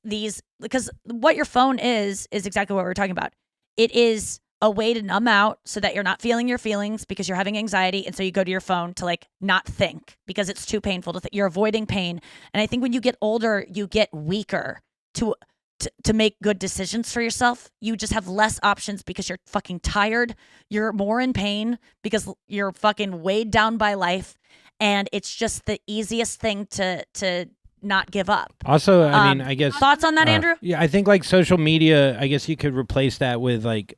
because what your phone is exactly what we're talking about. It is a way to numb out so that you're not feeling your feelings because you're having anxiety. And so you go to your phone to like not think because it's too painful to think. You're avoiding pain. And I think when you get older, you get weaker to make good decisions for yourself. You just have less options because you're fucking tired. You're more in pain because you're fucking weighed down by life. And it's just the easiest thing to not give up. Also, I mean, I guess thoughts on that, Andrew? Yeah, I think like social media, I guess you could replace that with like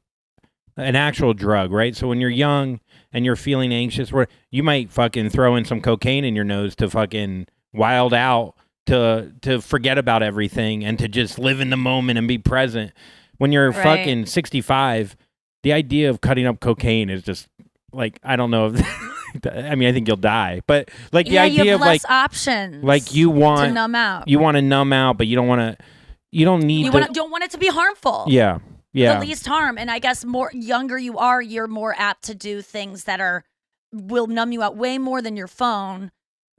an actual drug, right? So when you're young and you're feeling anxious, where you might fucking throw in some cocaine in your nose to fucking wild out, to forget about everything and to just live in the moment and be present. When you're fucking 65, the idea of cutting up cocaine is just like, I don't know if I mean, I think you'll die, but like the idea you have of like options, like you want to numb out. You want to numb out, but you don't want to. You don't need. Don't want it to be harmful. Yeah. The least harm. And I guess more younger you are, you're more apt to do things that will numb you out way more than your phone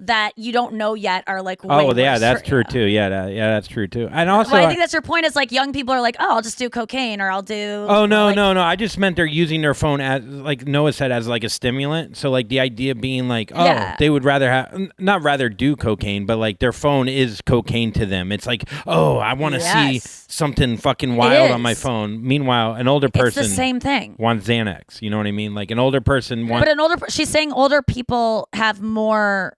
that you don't know yet are like way worse that's for true you. too. Yeah, that's true too. And also, well, I think that's your point. Is like young people are like, oh, I'll just do cocaine or I'll do. Oh no. I just meant they're using their phone as, like Noah said, as like a stimulant. So like the idea being like, they would rather not rather do cocaine, but like their phone is cocaine to them. It's like, I want to see something fucking wild on my phone. Meanwhile, an older person, it's the same thing. Wants Xanax. You know what I mean? Like an older person wants. But she's saying older people have more.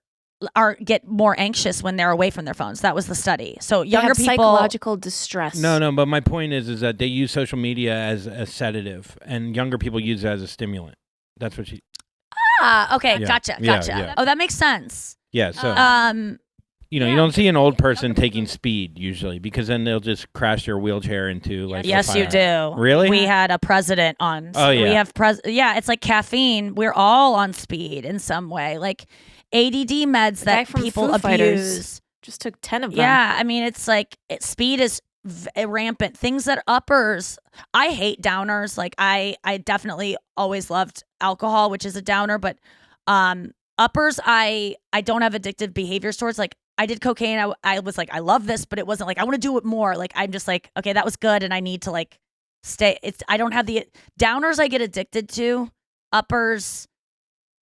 Get more anxious when they're away from their phones. That was the study. So younger people, psychological distress. No. But my point is that they use social media as a sedative, and younger people use it as a stimulant. That's what she. Okay, Yeah. Gotcha. Yeah. Oh, that makes sense. Yeah. So. You Yeah. don't see an old person taking speed usually, because then they'll just crash their wheelchair into like. Yes, you do. Really? We had a president on. Oh yeah. We have yeah. It's like caffeine. We're all on speed in some way. Like ADD meds that people Foo abuse. Fighters just took 10 of them. Yeah, I mean, it's like speed is rampant. Things that uppers. I hate downers. Like I definitely always loved alcohol, which is a downer, but uppers I don't have addictive behaviors towards. Like I did cocaine. I was like, I love this, but it wasn't like I want to do it more. Like I'm just like, okay, that was good, and I need to like stay. I don't have the downers I get addicted to. Uppers.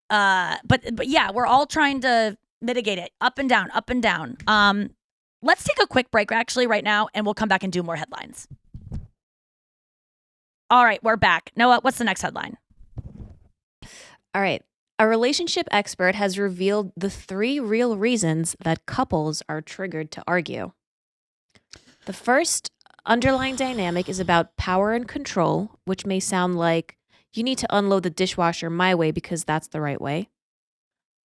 But yeah, we're all trying to mitigate it. Up and down, up and down. Let's take a quick break actually right now, and we'll come back and do more headlines. All right, we're back. Noah, what's the next headline? All right. A relationship expert has revealed the 3 real reasons that couples are triggered to argue. The first underlying dynamic is about power and control, which may sound like you need to unload the dishwasher my way because that's the right way.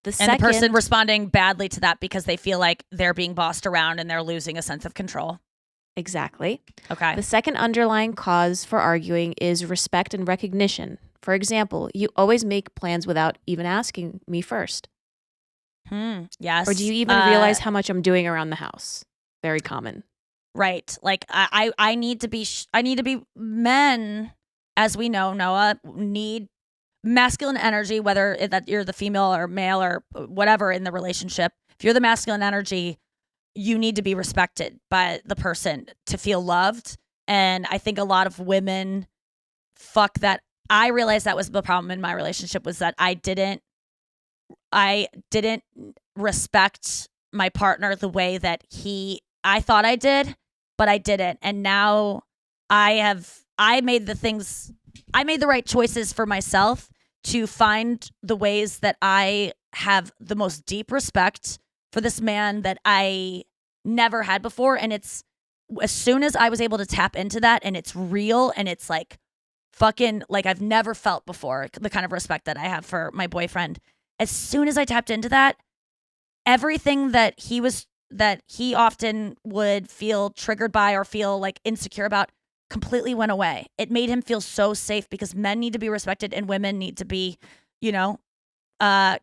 The person responding badly to that because they feel like they're being bossed around and they're losing a sense of control. Exactly. Okay. The second underlying cause for arguing is respect and recognition. For example, you always make plans without even asking me first. Yes. Or do you even realize how much I'm doing around the house? Very common. Right. Like I need to be men, as we know, Noah, need masculine energy, whether that you're the female or male or whatever in the relationship. If you're the masculine energy, you need to be respected by the person to feel loved. And I think a lot of women fuck that. I realized that was the problem in my relationship, was that I didn't respect my partner the way that I thought I did, but I didn't. And now I made the right choices for myself to find the ways that I have the most deep respect for this man that I never had before. And it's as soon as I was able to tap into that, and it's real, and it's like fucking like I've never felt before, the kind of respect that I have for my boyfriend. As soon as I tapped into that, everything that he often would feel triggered by or feel like insecure about completely went away. It made him feel so safe, because men need to be respected and women need to be,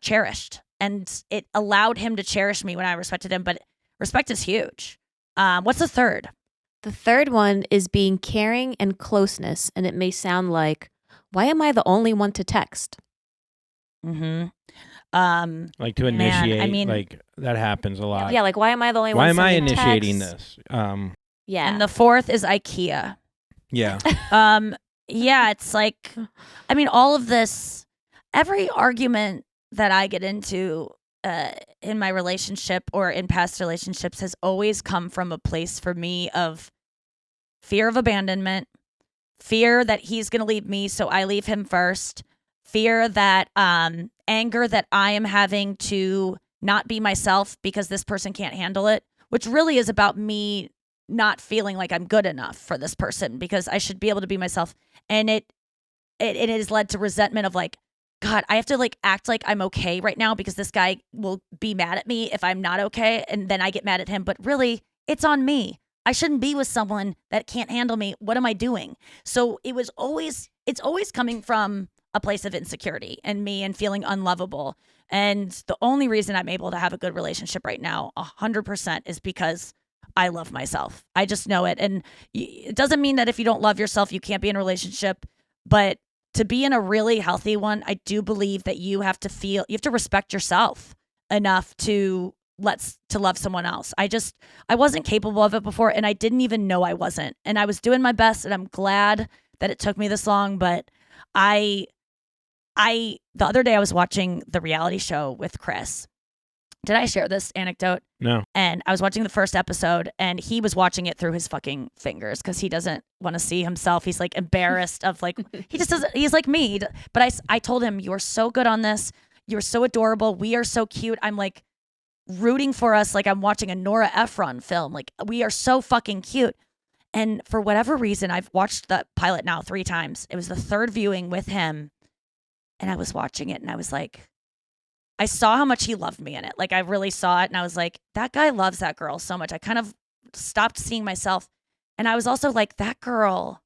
cherished. And it allowed him to cherish me when I respected him. But respect is huge. What's the third? The third one is being caring and closeness. And it may sound like, why am I the only one to text? Mm-hmm. Like to initiate, like that happens a lot. Yeah, like why am I the only one? Why am I sending initiating texts? this? Yeah. And the fourth is IKEA. Yeah. Yeah, it's like, I mean, all of this, every argument that I get into in my relationship or in past relationships has always come from a place for me of fear of abandonment, fear that he's going to leave me, so I leave him first, fear that anger that I am having to not be myself because this person can't handle it, which really is about me not feeling like I'm good enough for this person because I should be able to be myself. And it has led to resentment of like, God, I have to like act like I'm okay right now because this guy will be mad at me if I'm not okay. And then I get mad at him. But really, it's on me. I shouldn't be with someone that can't handle me. What am I doing? So it was always it's always coming from a place of insecurity and me and feeling unlovable. And the only reason I'm able to have a good relationship right now, 100%, is because I love myself. I just know it. And it doesn't mean that if you don't love yourself, you can't be in a relationship. But to be in a really healthy one, I do believe that you have to respect yourself enough to love someone else. I wasn't capable of it before, and I didn't even know I wasn't. And I was doing my best, and I'm glad that it took me this long. But the other day I was watching the reality show with Chris. Did I share this anecdote? No. And I was watching the first episode, and he was watching it through his fucking fingers because he doesn't want to see himself. He's like embarrassed of like, he just doesn't, he's like me. But I told him, you are so good on this. You're so adorable. We are so cute. I'm like rooting for us. Like I'm watching a Nora Ephron film. Like we are so fucking cute. And for whatever reason, I've watched the pilot now 3 times. It was the 3rd viewing with him. And I was watching it and I was like, I saw how much he loved me in it. Like I really saw it. And I was like, that guy loves that girl so much. I kind of stopped seeing myself. And I was also like, that girl,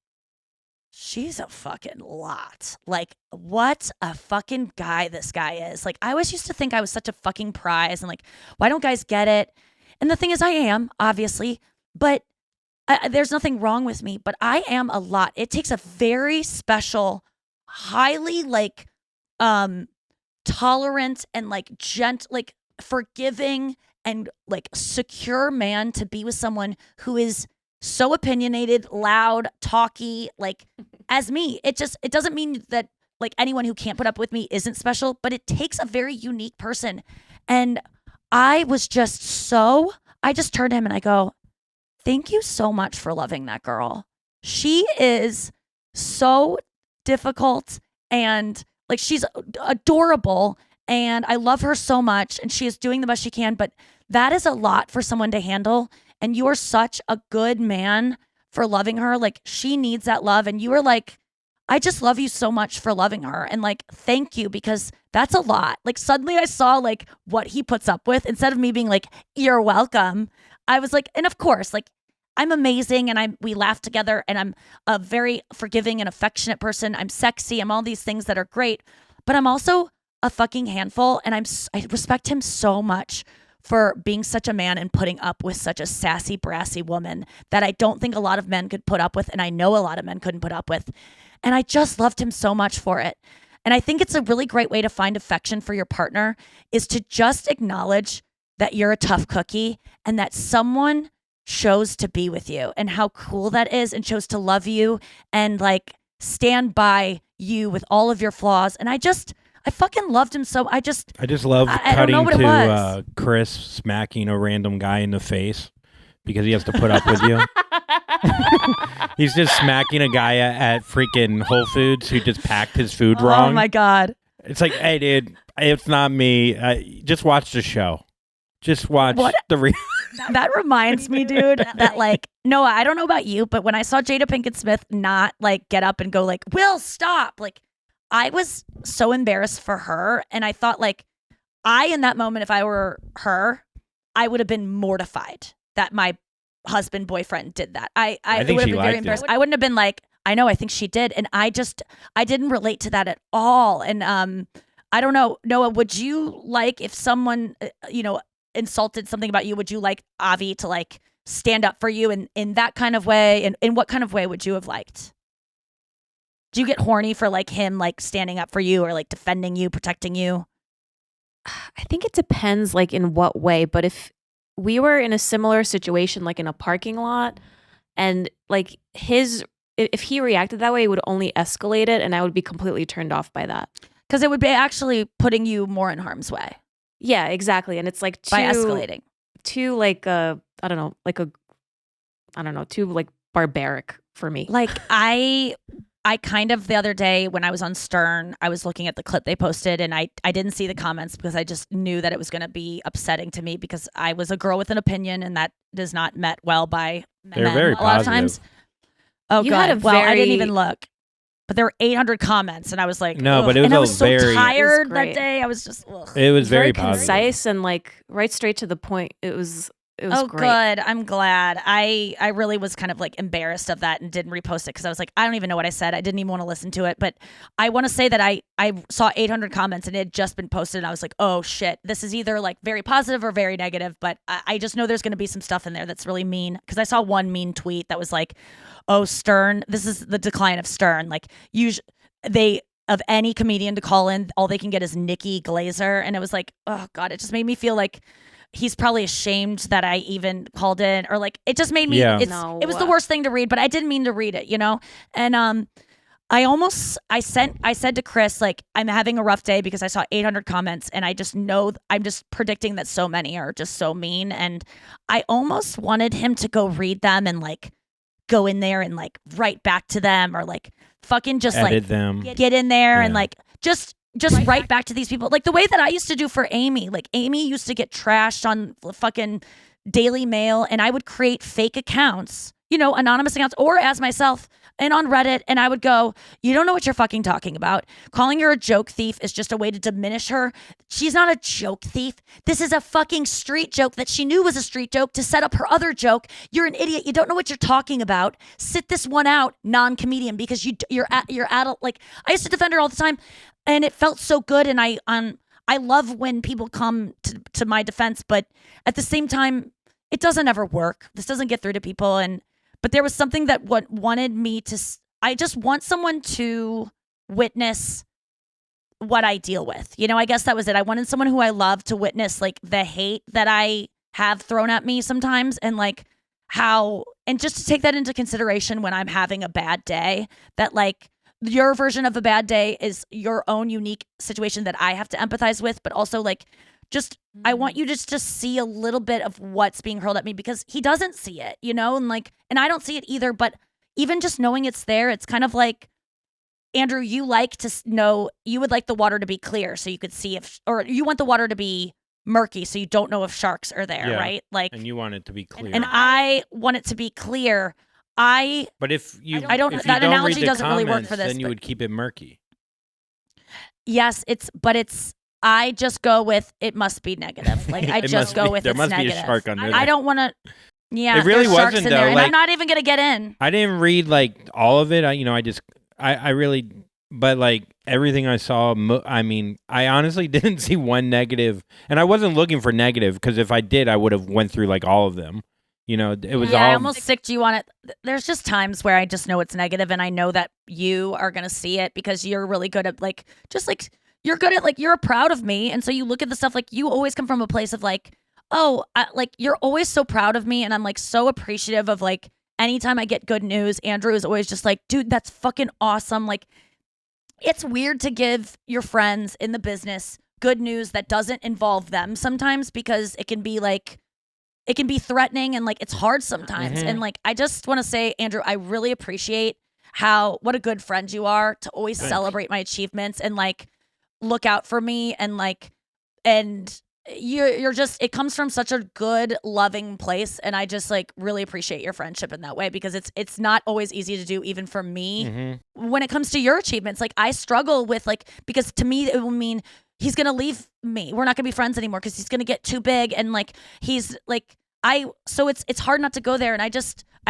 she's a fucking lot. Like what a fucking guy this guy is. Like I always used to think I was such a fucking prize and like, why don't guys get it? And the thing is I am, obviously, but there's nothing wrong with me, but I am a lot. It takes a very special, highly like, tolerant and like like forgiving and like secure man to be with someone who is so opinionated, loud, talky, like as me. It doesn't mean that like anyone who can't put up with me isn't special, but it takes a very unique person. And I just turned to him and I go, thank you so much for loving that girl. She is so difficult and like she's adorable and I love her so much and she is doing the best she can, but that is a lot for someone to handle. And you are such a good man for loving her. Like she needs that love. And you were like, I just love you so much for loving her. And like, thank you, because that's a lot. Like suddenly I saw like what he puts up with instead of me being like, you're welcome. I was like, and of course, like I'm amazing and we laugh together and I'm a very forgiving and affectionate person. I'm sexy. I'm all these things that are great, but I'm also a fucking handful. And I respect him so much for being such a man and putting up with such a sassy, brassy woman that I don't think a lot of men could put up with. And I know a lot of men couldn't put up with. And I just loved him so much for it. And I think it's a really great way to find affection for your partner is to just acknowledge that you're a tough cookie and that someone chose to be with you and how cool that is and chose to love you and like stand by you with all of your flaws. And I fucking loved him so. I just love cutting to Chris smacking a random guy in the face because he has to put up with you. He's just smacking a guy at freaking Whole Foods who just packed his food wrong. Oh my God. It's like, hey dude, it's not me. Just watch the show. Just watch That reminds me, dude, that like, Noah, I don't know about you, but when I saw Jada Pinkett Smith not like get up and go like, Will, stop. Like I was so embarrassed for her. And I thought like in that moment, if I were her, I would have been mortified that my boyfriend did that. I would have been very embarrassed. I wouldn't have been like, I know, I think she did. And I didn't relate to that at all. And I don't know, Noah, would you like if someone, insulted something about you, would you like Avi to like stand up for you in that kind of way? And in what kind of way would you have liked? Do you get horny for like him like standing up for you or like defending you, protecting you? I think it depends like in what way, but if we were in a similar situation like in a parking lot and like if he reacted that way, it would only escalate it and I would be completely turned off by that. Because it would be actually putting you more in harm's way. Yeah, exactly. And it's like by escalating. Too like too like barbaric for me. Like I kind of the other day when I was on Stern, I was looking at the clip they posted and I didn't see the comments because I just knew that it was going to be upsetting to me because I was a girl with an opinion and that is not met well by men. They're very a lot of times. Oh, you God. Had I didn't even look. But there were 800 comments, and I was like, no, ugh. but it was and I was so tired was that day. I was just, ugh. It was very concise and like right straight to the point. It was it was Oh, great. good. I'm glad. I really was kind of like embarrassed of that and didn't repost it because I was like, I don't even know what I said. I didn't even want to listen to it. But I want to say that I saw 800 comments and it had just been posted. And I was like, oh shit, this is either like very positive or very negative. But I just know there's going to be some stuff in there that's really mean because I saw one mean tweet that was like, oh, Stern, this is the decline of Stern. Like of any comedian to call in, all they can get is Nikki Glaser. And it was like, oh God, it just made me feel like he's probably ashamed that I even called in, or like it just made me. Yeah. It was the worst thing to read, but I didn't mean to read it, you know. And I said to Chris, like, I'm having a rough day because I saw 800 comments, and I just know I'm just predicting that so many are just so mean, and I almost wanted him to go read them and like go in there and like write back to them, or like fucking just Edit like them. get in there and Yeah. like just write back to these people, like the way that I used to do for Amy. Like Amy used to get trashed on fucking Daily Mail, and I would create fake accounts, you know, anonymous accounts, or as myself, and on Reddit, and I would go, you don't know what you're fucking talking about. Calling her a joke thief is just a way to diminish her. She's not a joke thief. This is a fucking street joke that she knew was a street joke to set up her other joke. You're an idiot. You don't know what you're talking about. Sit this one out, non-comedian, because you're adult. Like, I used to defend her all the time, and it felt so good. And I love when people come to my defense, but at the same time, it doesn't ever work. This doesn't get through to people. But there was something that wanted me to. I just want someone to witness what I deal with. You know, I guess that was it. I wanted someone who I love to witness like the hate that I have thrown at me sometimes, and like how, and just to take that into consideration when I'm having a bad day, that like your version of a bad day is your own unique situation that I have to empathize with, but also like just I want you just to see a little bit of what's being hurled at me, because he doesn't see it, you know, and I don't see it either. But even just knowing it's there, it's kind of like, Andrew, you like to know, you would like the water to be clear so you could see if, or you want the water to be murky so you don't know if sharks are there, Yeah. right? Like, And you want it to be clear. and I want it to be clear. But if you, I don't- if you that don't analogy read the doesn't really work comments, for this, then you but- would keep it murky. Yes, I just go with it must be negative. Like I It just must go be- with there it's must be a negative. shark under I there. don't want to. Yeah, It really there's sharks wasn't, in there, though, and like- I'm not even gonna get in. I didn't read like all of it. I really, but like everything I saw, I mean, I honestly didn't see one negative, and I wasn't looking for negative, because if I did, I would have went through like all of them. You know, it was Yeah, all. I almost sicked you on it. There's just times where I just know it's negative, and I know that you are gonna see it because you're really good at like, just like you're good at like, you're proud of me, and so you look at the stuff, like you always come from a place of like, oh, like you're always so proud of me, and I'm like so appreciative of like anytime I get good news. Andrew is always just like, dude, that's fucking awesome. Like, it's weird to give your friends in the business good news that doesn't involve them sometimes, because it can be like, it can be threatening, and like it's hard sometimes. Mhm. And like I just want to say, Andrew, I really appreciate what a good friend you are to always Thanks. celebrate my achievements and like look out for me, and like, and you're just, it comes from such a good, loving place, and I just like really appreciate your friendship in that way, because it's not always easy to do, even for me. Mhm. When it comes to your achievements, like I struggle with like, because to me it will mean he's gonna leave me. We're not gonna be friends anymore because he's gonna get too big, and like he's like so it's hard not to go there. And I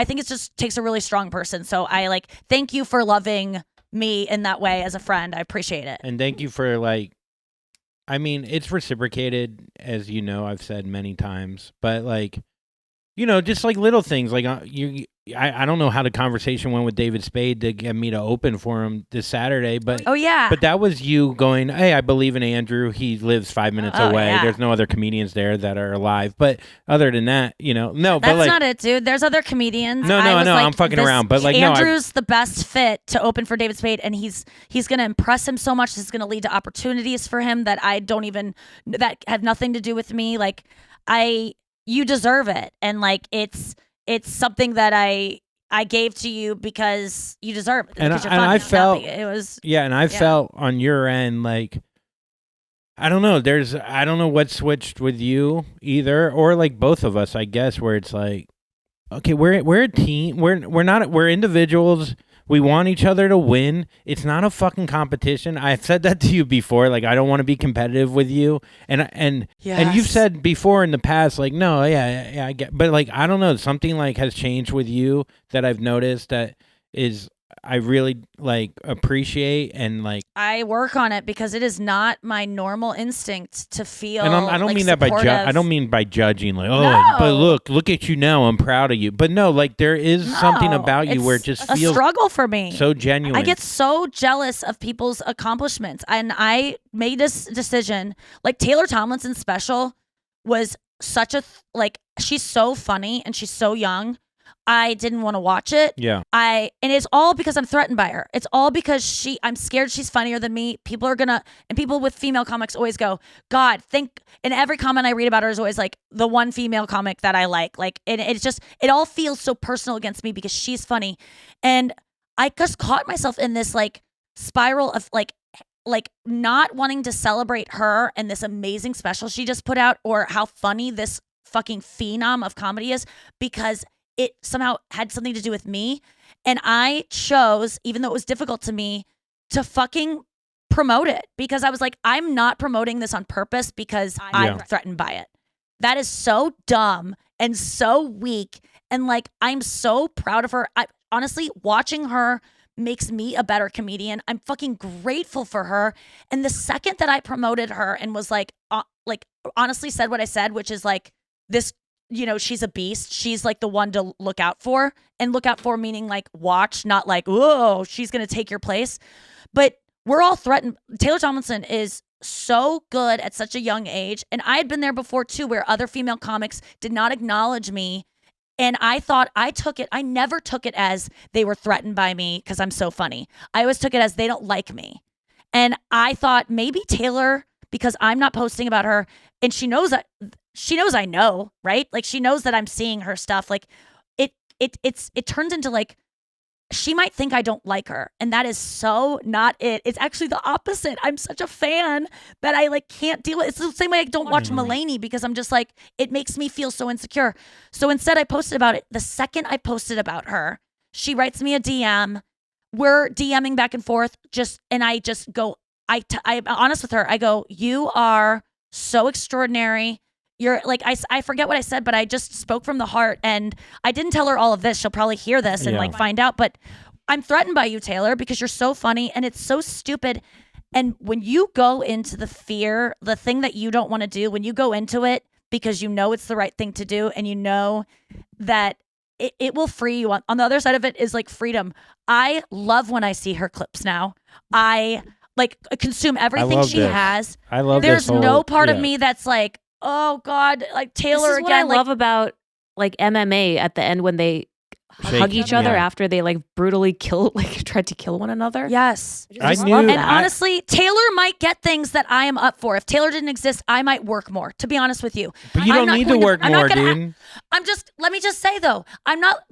think it just takes a really strong person. So I like thank you for loving me in that way as a friend. I appreciate it. And thank you for like, I mean, it's reciprocated, as you know, I've said many times, but like, you know, just like little things, like I don't know how the conversation went with David Spade to get me to open for him this Saturday, but Oh yeah. but that was you going, hey, I believe in Andrew. He lives 5 minutes Oh, away. yeah. There's no other comedians there that are alive. But other than that, you know, no. That's but like, not it, dude. There's other comedians. No, I was no, like, I'm fucking this- around, but, like, no, Andrew's the best fit to open for David Spade, and he's gonna impress him so much. This is gonna lead to opportunities for him that that have nothing to do with me. Like you deserve it, and like it's something that I gave to you because you deserve it. And because you're I funny. It's not felt- big. It was yeah, and I felt on your end like, I don't know. I don't know what switched with you either, or like both of us, I guess, where it's like, okay, we're a team. We're individuals, We want each other to win. It's not a fucking competition. I've said that to you before. Like, I don't want to be competitive with you. And you've said before in the past, like, no, yeah, I get. But like, I don't know, something like has changed with you that I've noticed that is I really like appreciate and like. I work on it because it is not my normal instinct to feel. And I don't like mean that by supportive. I don't mean by judging, like, oh, No. but look at you now. I'm proud of you. But no, like there is something about you where it just a feels struggle for me. so genuine. I get so jealous of people's accomplishments, and I made this decision. Like Taylor Tomlinson's special was such a like. She's so funny and she's so young. I didn't want to watch it. Yeah. And it's all because I'm threatened by her. It's all because I'm scared she's funnier than me. People with female comics always go, God, and every comment I read about her is always like the one female comic that I like. Like, and it's just, it all feels so personal against me because she's funny. And I just caught myself in this like spiral of like not wanting to celebrate her and this amazing special she just put out or how funny this fucking phenom of comedy is because it somehow had something to do with me. And I chose, even though it was difficult to me, to fucking promote it because I was like, I'm not promoting this on purpose because I'm threatened by it. That is so dumb and so weak. And like, I'm so proud of her. Honestly, watching her makes me a better comedian. I'm fucking grateful for her. And the second that I promoted her and was like honestly said what I said, which is like this, you know, she's a beast. She's like the one to look out for, and look out for meaning like watch, not like, whoa, she's going to take your place. But we're all threatened. Taylor Tomlinson is so good at such a young age. And I had been there before too, where other female comics did not acknowledge me. And I thought I never took it as they were threatened by me because I'm so funny. I always took it as they don't like me. And I thought maybe Taylor, because I'm not posting about her and she knows I know, right? Like she knows that I'm seeing her stuff. Like it turns into like, she might think I don't like her. And that is so not it. It's actually the opposite. I'm such a fan that I like can't deal with. It's the same way I don't watch Mulaney because I'm just like, it makes me feel so insecure. So instead I posted about it. The second I posted about her, she writes me a DM. We're DMing back and forth and I just go, I'm honest with her. I go, you are so extraordinary. You're like, I forget what I said, but I just spoke from the heart and I didn't tell her all of this. She'll probably hear this and like find out, but I'm threatened by you, Taylor, because you're so funny and it's so stupid. And when you go into the fear, the thing that you don't want to do, when you go into it because you know it's the right thing to do and you know that it will free you. On the other side of it is like freedom. I love when I see her clips now. I like consume everything she has. I love There's this whole, no part of me that's like, oh God, like Taylor this is again. What I love about like MMA at the end when they hug each other after they like brutally tried to kill one another. Yes. I just knew- love that. I- And honestly, Taylor might get things that I am up for. If Taylor didn't exist, I might work more, to be honest with you. But you don't need to work more, dude. Let me just say though,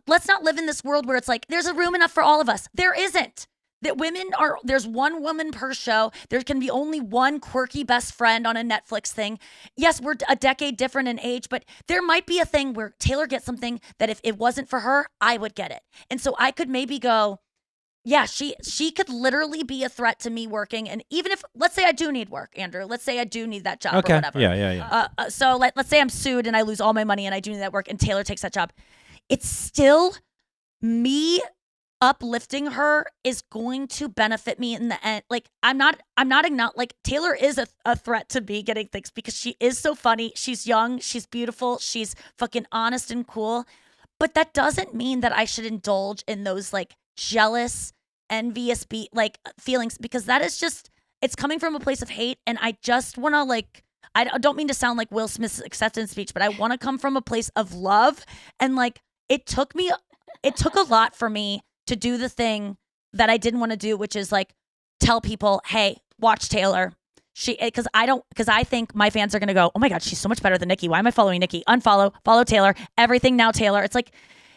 let's not live in this world where it's like, there's a room enough for all of us. There isn't. That there's one woman per show. There can be only one quirky best friend on a Netflix thing. Yes, we're a decade different in age, but there might be a thing where Taylor gets something that if it wasn't for her, I would get it. And so I could maybe go, yeah, she could literally be a threat to me working. And even if, let's say I do need work, Andrew, let's say I do need that job or whatever. Yeah. So let's say I'm sued and I lose all my money and I do need that work and Taylor takes that job. It's still me uplifting her is going to benefit me in the end. Like I'm not like Taylor is a threat to me getting things because she is so funny. She's young, she's beautiful, she's fucking honest and cool. But that doesn't mean that I should indulge in those like jealous, envious feelings because that is just, it's coming from a place of hate. And I just want to like, I don't mean to sound like Will Smith's acceptance speech, but I want to come from a place of love. And like, it took a lot for me to do the thing that I didn't want to do, which is like tell people, hey, watch Taylor. Because I think my fans are going to go, oh my God, she's so much better than Nikki. Why am I following Nikki? Unfollow, follow Taylor, everything now Taylor. It's like,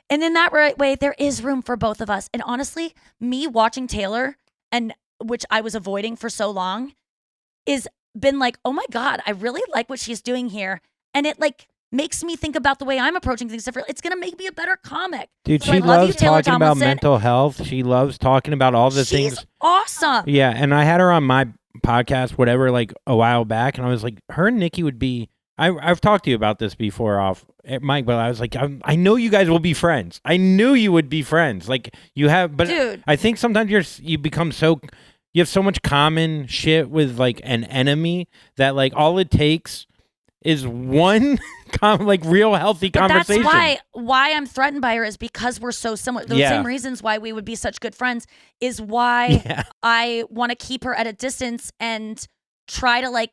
and in that way, there is room for both of us. And honestly, me watching Taylor, and which I was avoiding for so long, is been like, oh my God, I really like what she's doing here. And it like, makes me think about the way I'm approaching things differently. It's going to make me a better comic. Dude, So she I love you, loves Taylor talking about Tomlinson. mental health. She loves talking about all the She's things. awesome. Yeah, and I had her on my podcast, whatever, like a while back, and I was like, her and Nikki would be. I've talked to you about this before off Mike, but I was like, I know you guys will be friends. I knew you would be friends. Like you have, but Dude. I think sometimes you become so. You have so much common shit with like an enemy that like all it takes is one like real healthy But conversation. that's why I'm threatened by her is because we're so similar. Those Yeah. same reasons why we would be such good friends is why Yeah. I want to keep her at a distance and try to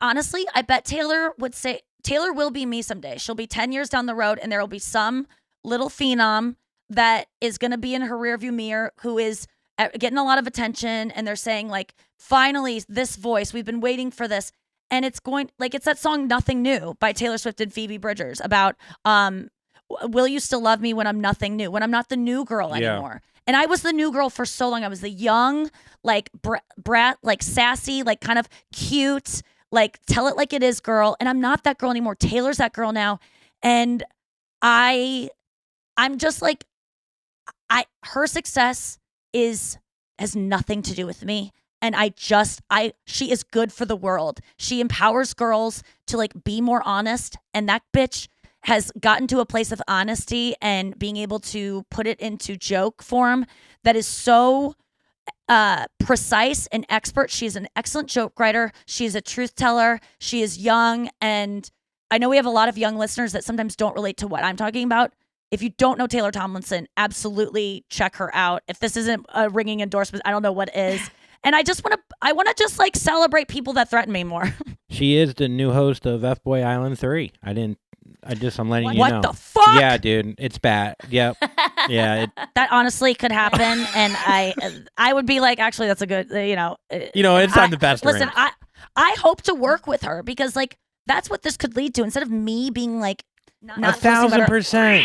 honestly, I bet Taylor would say Taylor will be me someday. She'll be 10 years down the road and there will be some little phenom that is going to be in her rearview mirror who is getting a lot of attention, and they're saying like, finally, this voice, we've been waiting for this. And it's going like it's that song "Nothing New" by Taylor Swift and Phoebe Bridgers about will you still love me when I'm nothing new, when I'm not the new girl anymore. And I was the new girl for so long. I was the young, like brat, like sassy, like kind of cute, like tell it like it is girl. And I'm not that girl anymore. Taylor's that girl now. And I'm just like her success has nothing to do with me. And she is good for the world. She empowers girls to like be more honest. And that bitch has gotten to a place of honesty and being able to put it into joke form that is so precise and expert. She's an excellent joke writer. She's a truth teller. She is young. And I know we have a lot of young listeners that sometimes don't relate to what I'm talking about. If you don't know Taylor Tomlinson, absolutely check her out. If this isn't a ringing endorsement, I don't know what is. And I want to just like celebrate people that threaten me more. She is the new host of F-Boy Island 3. I'm letting you know. What the fuck? Yeah, dude, it's bad. Yep. Yeah. That honestly could happen, and I would be like, actually, that's a good, It's not the best. Listen, I hope to work with her because like that's what this could lead to. Instead of me being like, not 1,000%.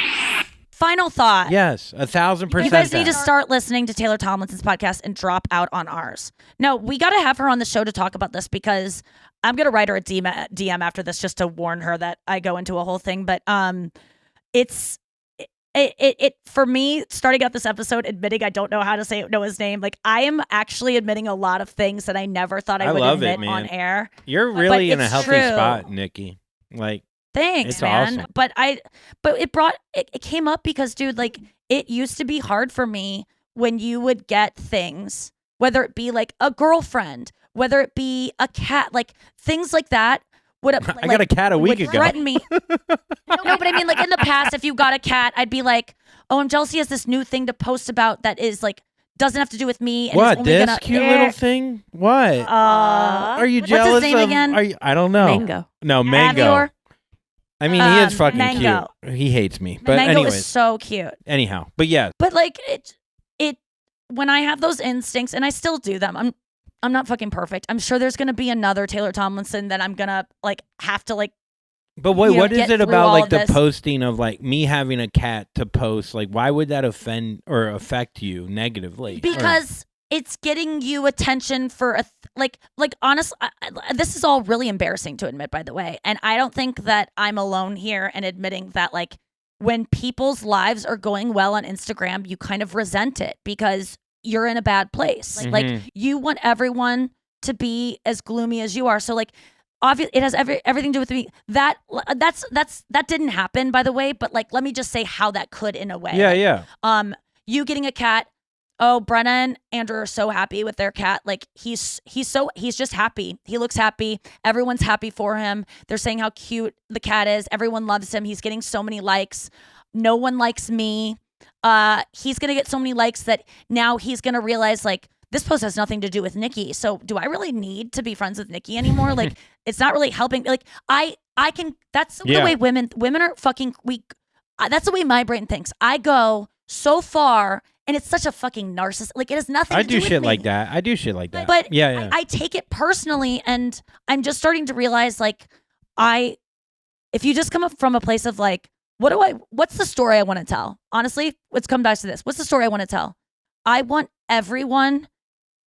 Final thought. Yes, 1,000%. You guys need to start listening to Taylor Tomlinson's podcast and drop out on ours. No, we got to have her on the show to talk about this because I'm going to write her a DM after this just to warn her that I go into a whole thing. But it's for me, starting out this episode, admitting I don't know how to know his name. Like I am actually admitting a lot of things that I never thought I would admit on air. You're really in a it's healthy true. spot, Nikki. Like, thanks, it's man. awesome. But it came up because, dude, like it used to be hard for me when you would get things, whether it be like a girlfriend, whether it be a cat, like things like that. I got a cat a week ago. Threaten me. No, but I mean, like in the past, if you got a cat, I'd be like, "Oh, I'm jealous. He has this new thing to post about that is like doesn't have to do with me." And What, is only this cute little thing? What? Are you what's jealous his name of? again? I don't know. Mango. No, Mango. Avior? I mean, he is fucking Mango. cute. He hates me. But Mango anyways, is so cute. anyhow. But yeah. But like it when I have those instincts, and I still do them. I'm not fucking perfect. I'm sure there's gonna be another Taylor Tomlinson that I'm gonna like have to like. But what is get it through about all like of the this. posting of like me having a cat to post? Like, why would that offend or affect you negatively? Because it's getting you attention for honest. This is all really embarrassing to admit, by the way, and I don't think that I'm alone here in admitting that like when people's lives are going well on Instagram, you kind of resent it because you're in a bad place. Like you want everyone to be as gloomy as you are. So like obviously it has everything to do with me. That didn't happen, by the way, but like let me just say how that could in a way. Yeah. You getting a cat. Oh, Brenna and Andrew are so happy with their cat. Like he's just happy. He looks happy. Everyone's happy for him. They're saying how cute the cat is. Everyone loves him. He's getting so many likes. No one likes me. He's gonna get so many likes that now he's gonna realize like this post has nothing to do with Nikki. So do I really need to be friends with Nikki anymore? Like it's not really helping. Like I can. That's the way women are fucking weak. That's the way my brain thinks. I go so far. And it's such a fucking narcissist. Like it has nothing to do with me. I do shit like that. But yeah. I take it personally, and I'm just starting to realize like if you just come up from a place of like, what's the story I want to tell? Honestly, let's come back to this. What's the story I want to tell? I want everyone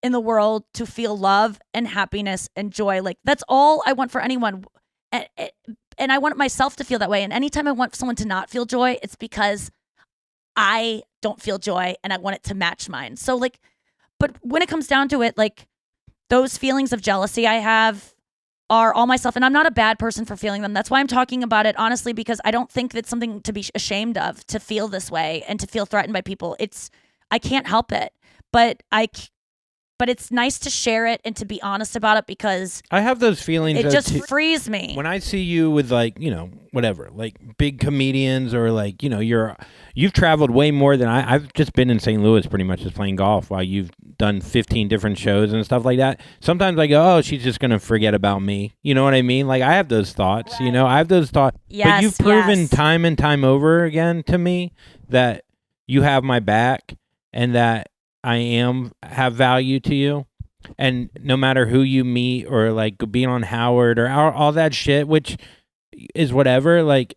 in the world to feel love and happiness and joy. Like that's all I want for anyone. and I want myself to feel that way. And anytime I want someone to not feel joy, it's because I don't feel joy and I want it to match mine. So like, but when it comes down to it, like those feelings of jealousy I have are all myself, and I'm not a bad person for feeling them. That's why I'm talking about it honestly, because I don't think that's something to be ashamed of, to feel this way and to feel threatened by people. I can't help it, but it's nice to share it and to be honest about it, because I have those feelings. it just frees me. When I see you with like, whatever, like big comedians or like, you've traveled way more than I've just been in St. Louis pretty much just playing golf while you've done 15 different shows and stuff like that. Sometimes I go, oh, she's just going to forget about me. You know what I mean? Like I have those thoughts, I have those thoughts. Yes, but you've proven yes. time and time over again to me that you have my back and that I have value to you. And no matter who you meet or like being on Howard or all that shit, which is whatever, like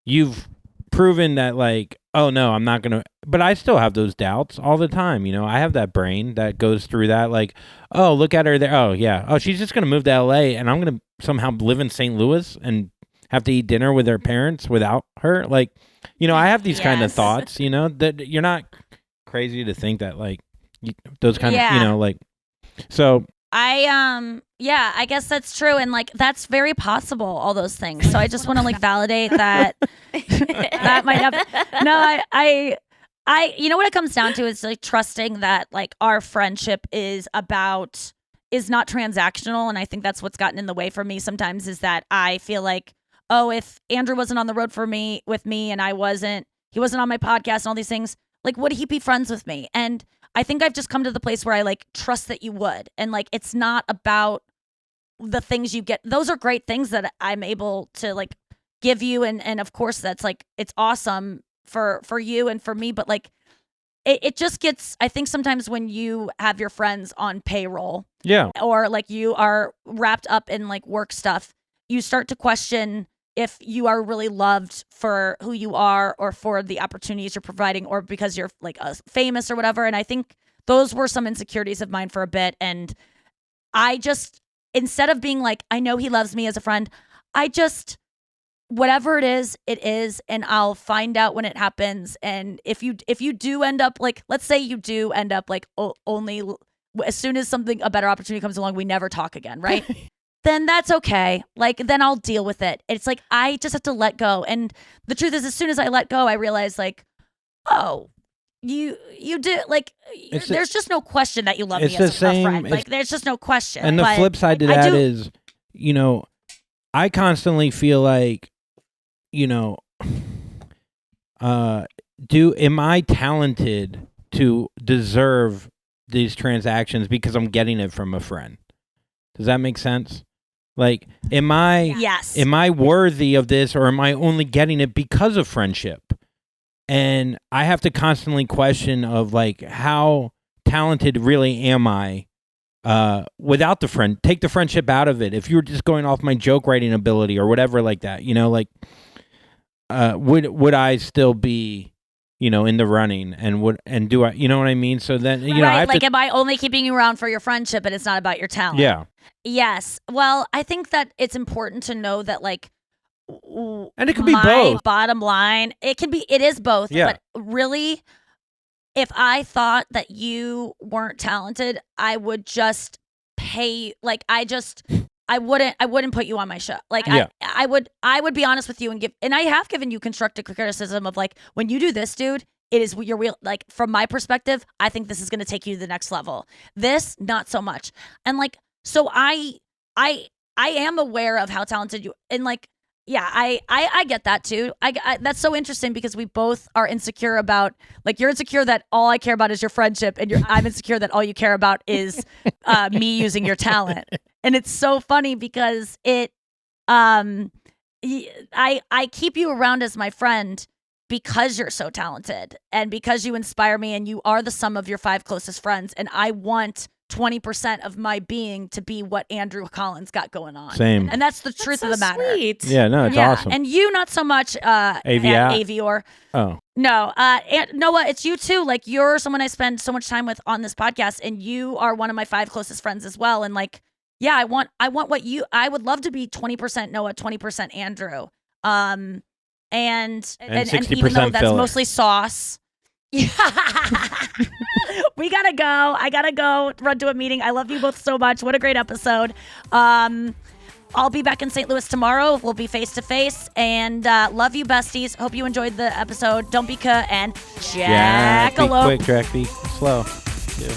you've proven that like, oh no, I'm not going to, but I still have those doubts all the time. I have that brain that goes through that like, oh, look at her there. Oh yeah. Oh, she's just going to move to LA and I'm going to somehow live in St. Louis and have to eat dinner with her parents without her. Like, I have these kind of thoughts, that you're not crazy to think that like those kind of, like, so I guess that's true, and like that's very possible, all those things. So I just want to like validate that that might happen. No, I you know what it comes down to is like trusting that like our friendship is not transactional, and I think that's what's gotten in the way for me sometimes, is that I feel like, oh, if Andrew wasn't on the road with me and he wasn't on my podcast and all these things, like would he be friends with me? And I think I've just come to the place where I like trust that you would. And like, it's not about the things you get. Those are great things that I'm able to like give you. And of course that's like, it's awesome for you and for me. But like, it just gets, I think sometimes when you have your friends on payroll, or like you are wrapped up in like work stuff, you start to question if you are really loved for who you are or for the opportunities you're providing or because you're like famous or whatever. And I think those were some insecurities of mine for a bit. And I just, instead of being like, I know he loves me as a friend, I just, whatever it is, and I'll find out when it happens. And if you do end up like, let's say you do end up like only as soon as a better opportunity comes along, we never talk again, right? Then that's okay. Like, then I'll deal with it. It's like, I just have to let go. And the truth is, as soon as I let go, I realize like, oh, you do, like, there's just no question that you love me as a friend. Like, there's just no question. And the flip side to that is, I constantly feel like, am I talented to deserve these transactions because I'm getting it from a friend? Does that make sense? Like, am I worthy of this, or am I only getting it because of friendship? And I have to constantly question of like, how talented really am I without the friend? Take the friendship out of it. If you were just going off my joke writing ability or whatever like that, like, would I still be, in the running, and do I, you know what I mean? So then, right, like, am I only keeping you around for your friendship and it's not about your talent? Yeah. Yes. Well, I think that it's important to know that like, and it could be both. Bottom line, it is both. Yeah. But really, if I thought that you weren't talented, I would just pay, like, I wouldn't put you on my show. Like, yeah. I would be honest with you and I have given you constructive criticism of like, when you do this, dude, it is your real, like, from my perspective, I think this is going to take you to the next level. This, not so much. And like, so I am aware of how talented you, and like, yeah, I get that too. I that's so interesting because we both are insecure about, like, you're insecure that all I care about is your friendship, and I'm insecure that all you care about is me using your talent. And it's so funny because I keep you around as my friend because you're so talented and because you inspire me, and you are the sum of your 5 closest friends. And I want 20% of my being to be what Andrew Collins got going on. Same. And that's the truth of the matter. Sweet. Yeah, no, it's awesome. And you not so much Avior. Oh. No, and Noah, it's you too. Like, you're someone I spend so much time with on this podcast, and you are one of my 5 closest friends as well. And like, yeah, I want what you. I would love to be 20% Noah, 20% Andrew. And 60% even though that's filler. mostly sauce. Yeah. We gotta go. I gotta go run to a meeting. I love you both so much. What a great episode. I'll be back in St. Louis tomorrow. We'll be face to face. And love you, besties. Hope you enjoyed the episode. Don't be and Jack, be jackalope. quick, Jack, be slow. Yeah.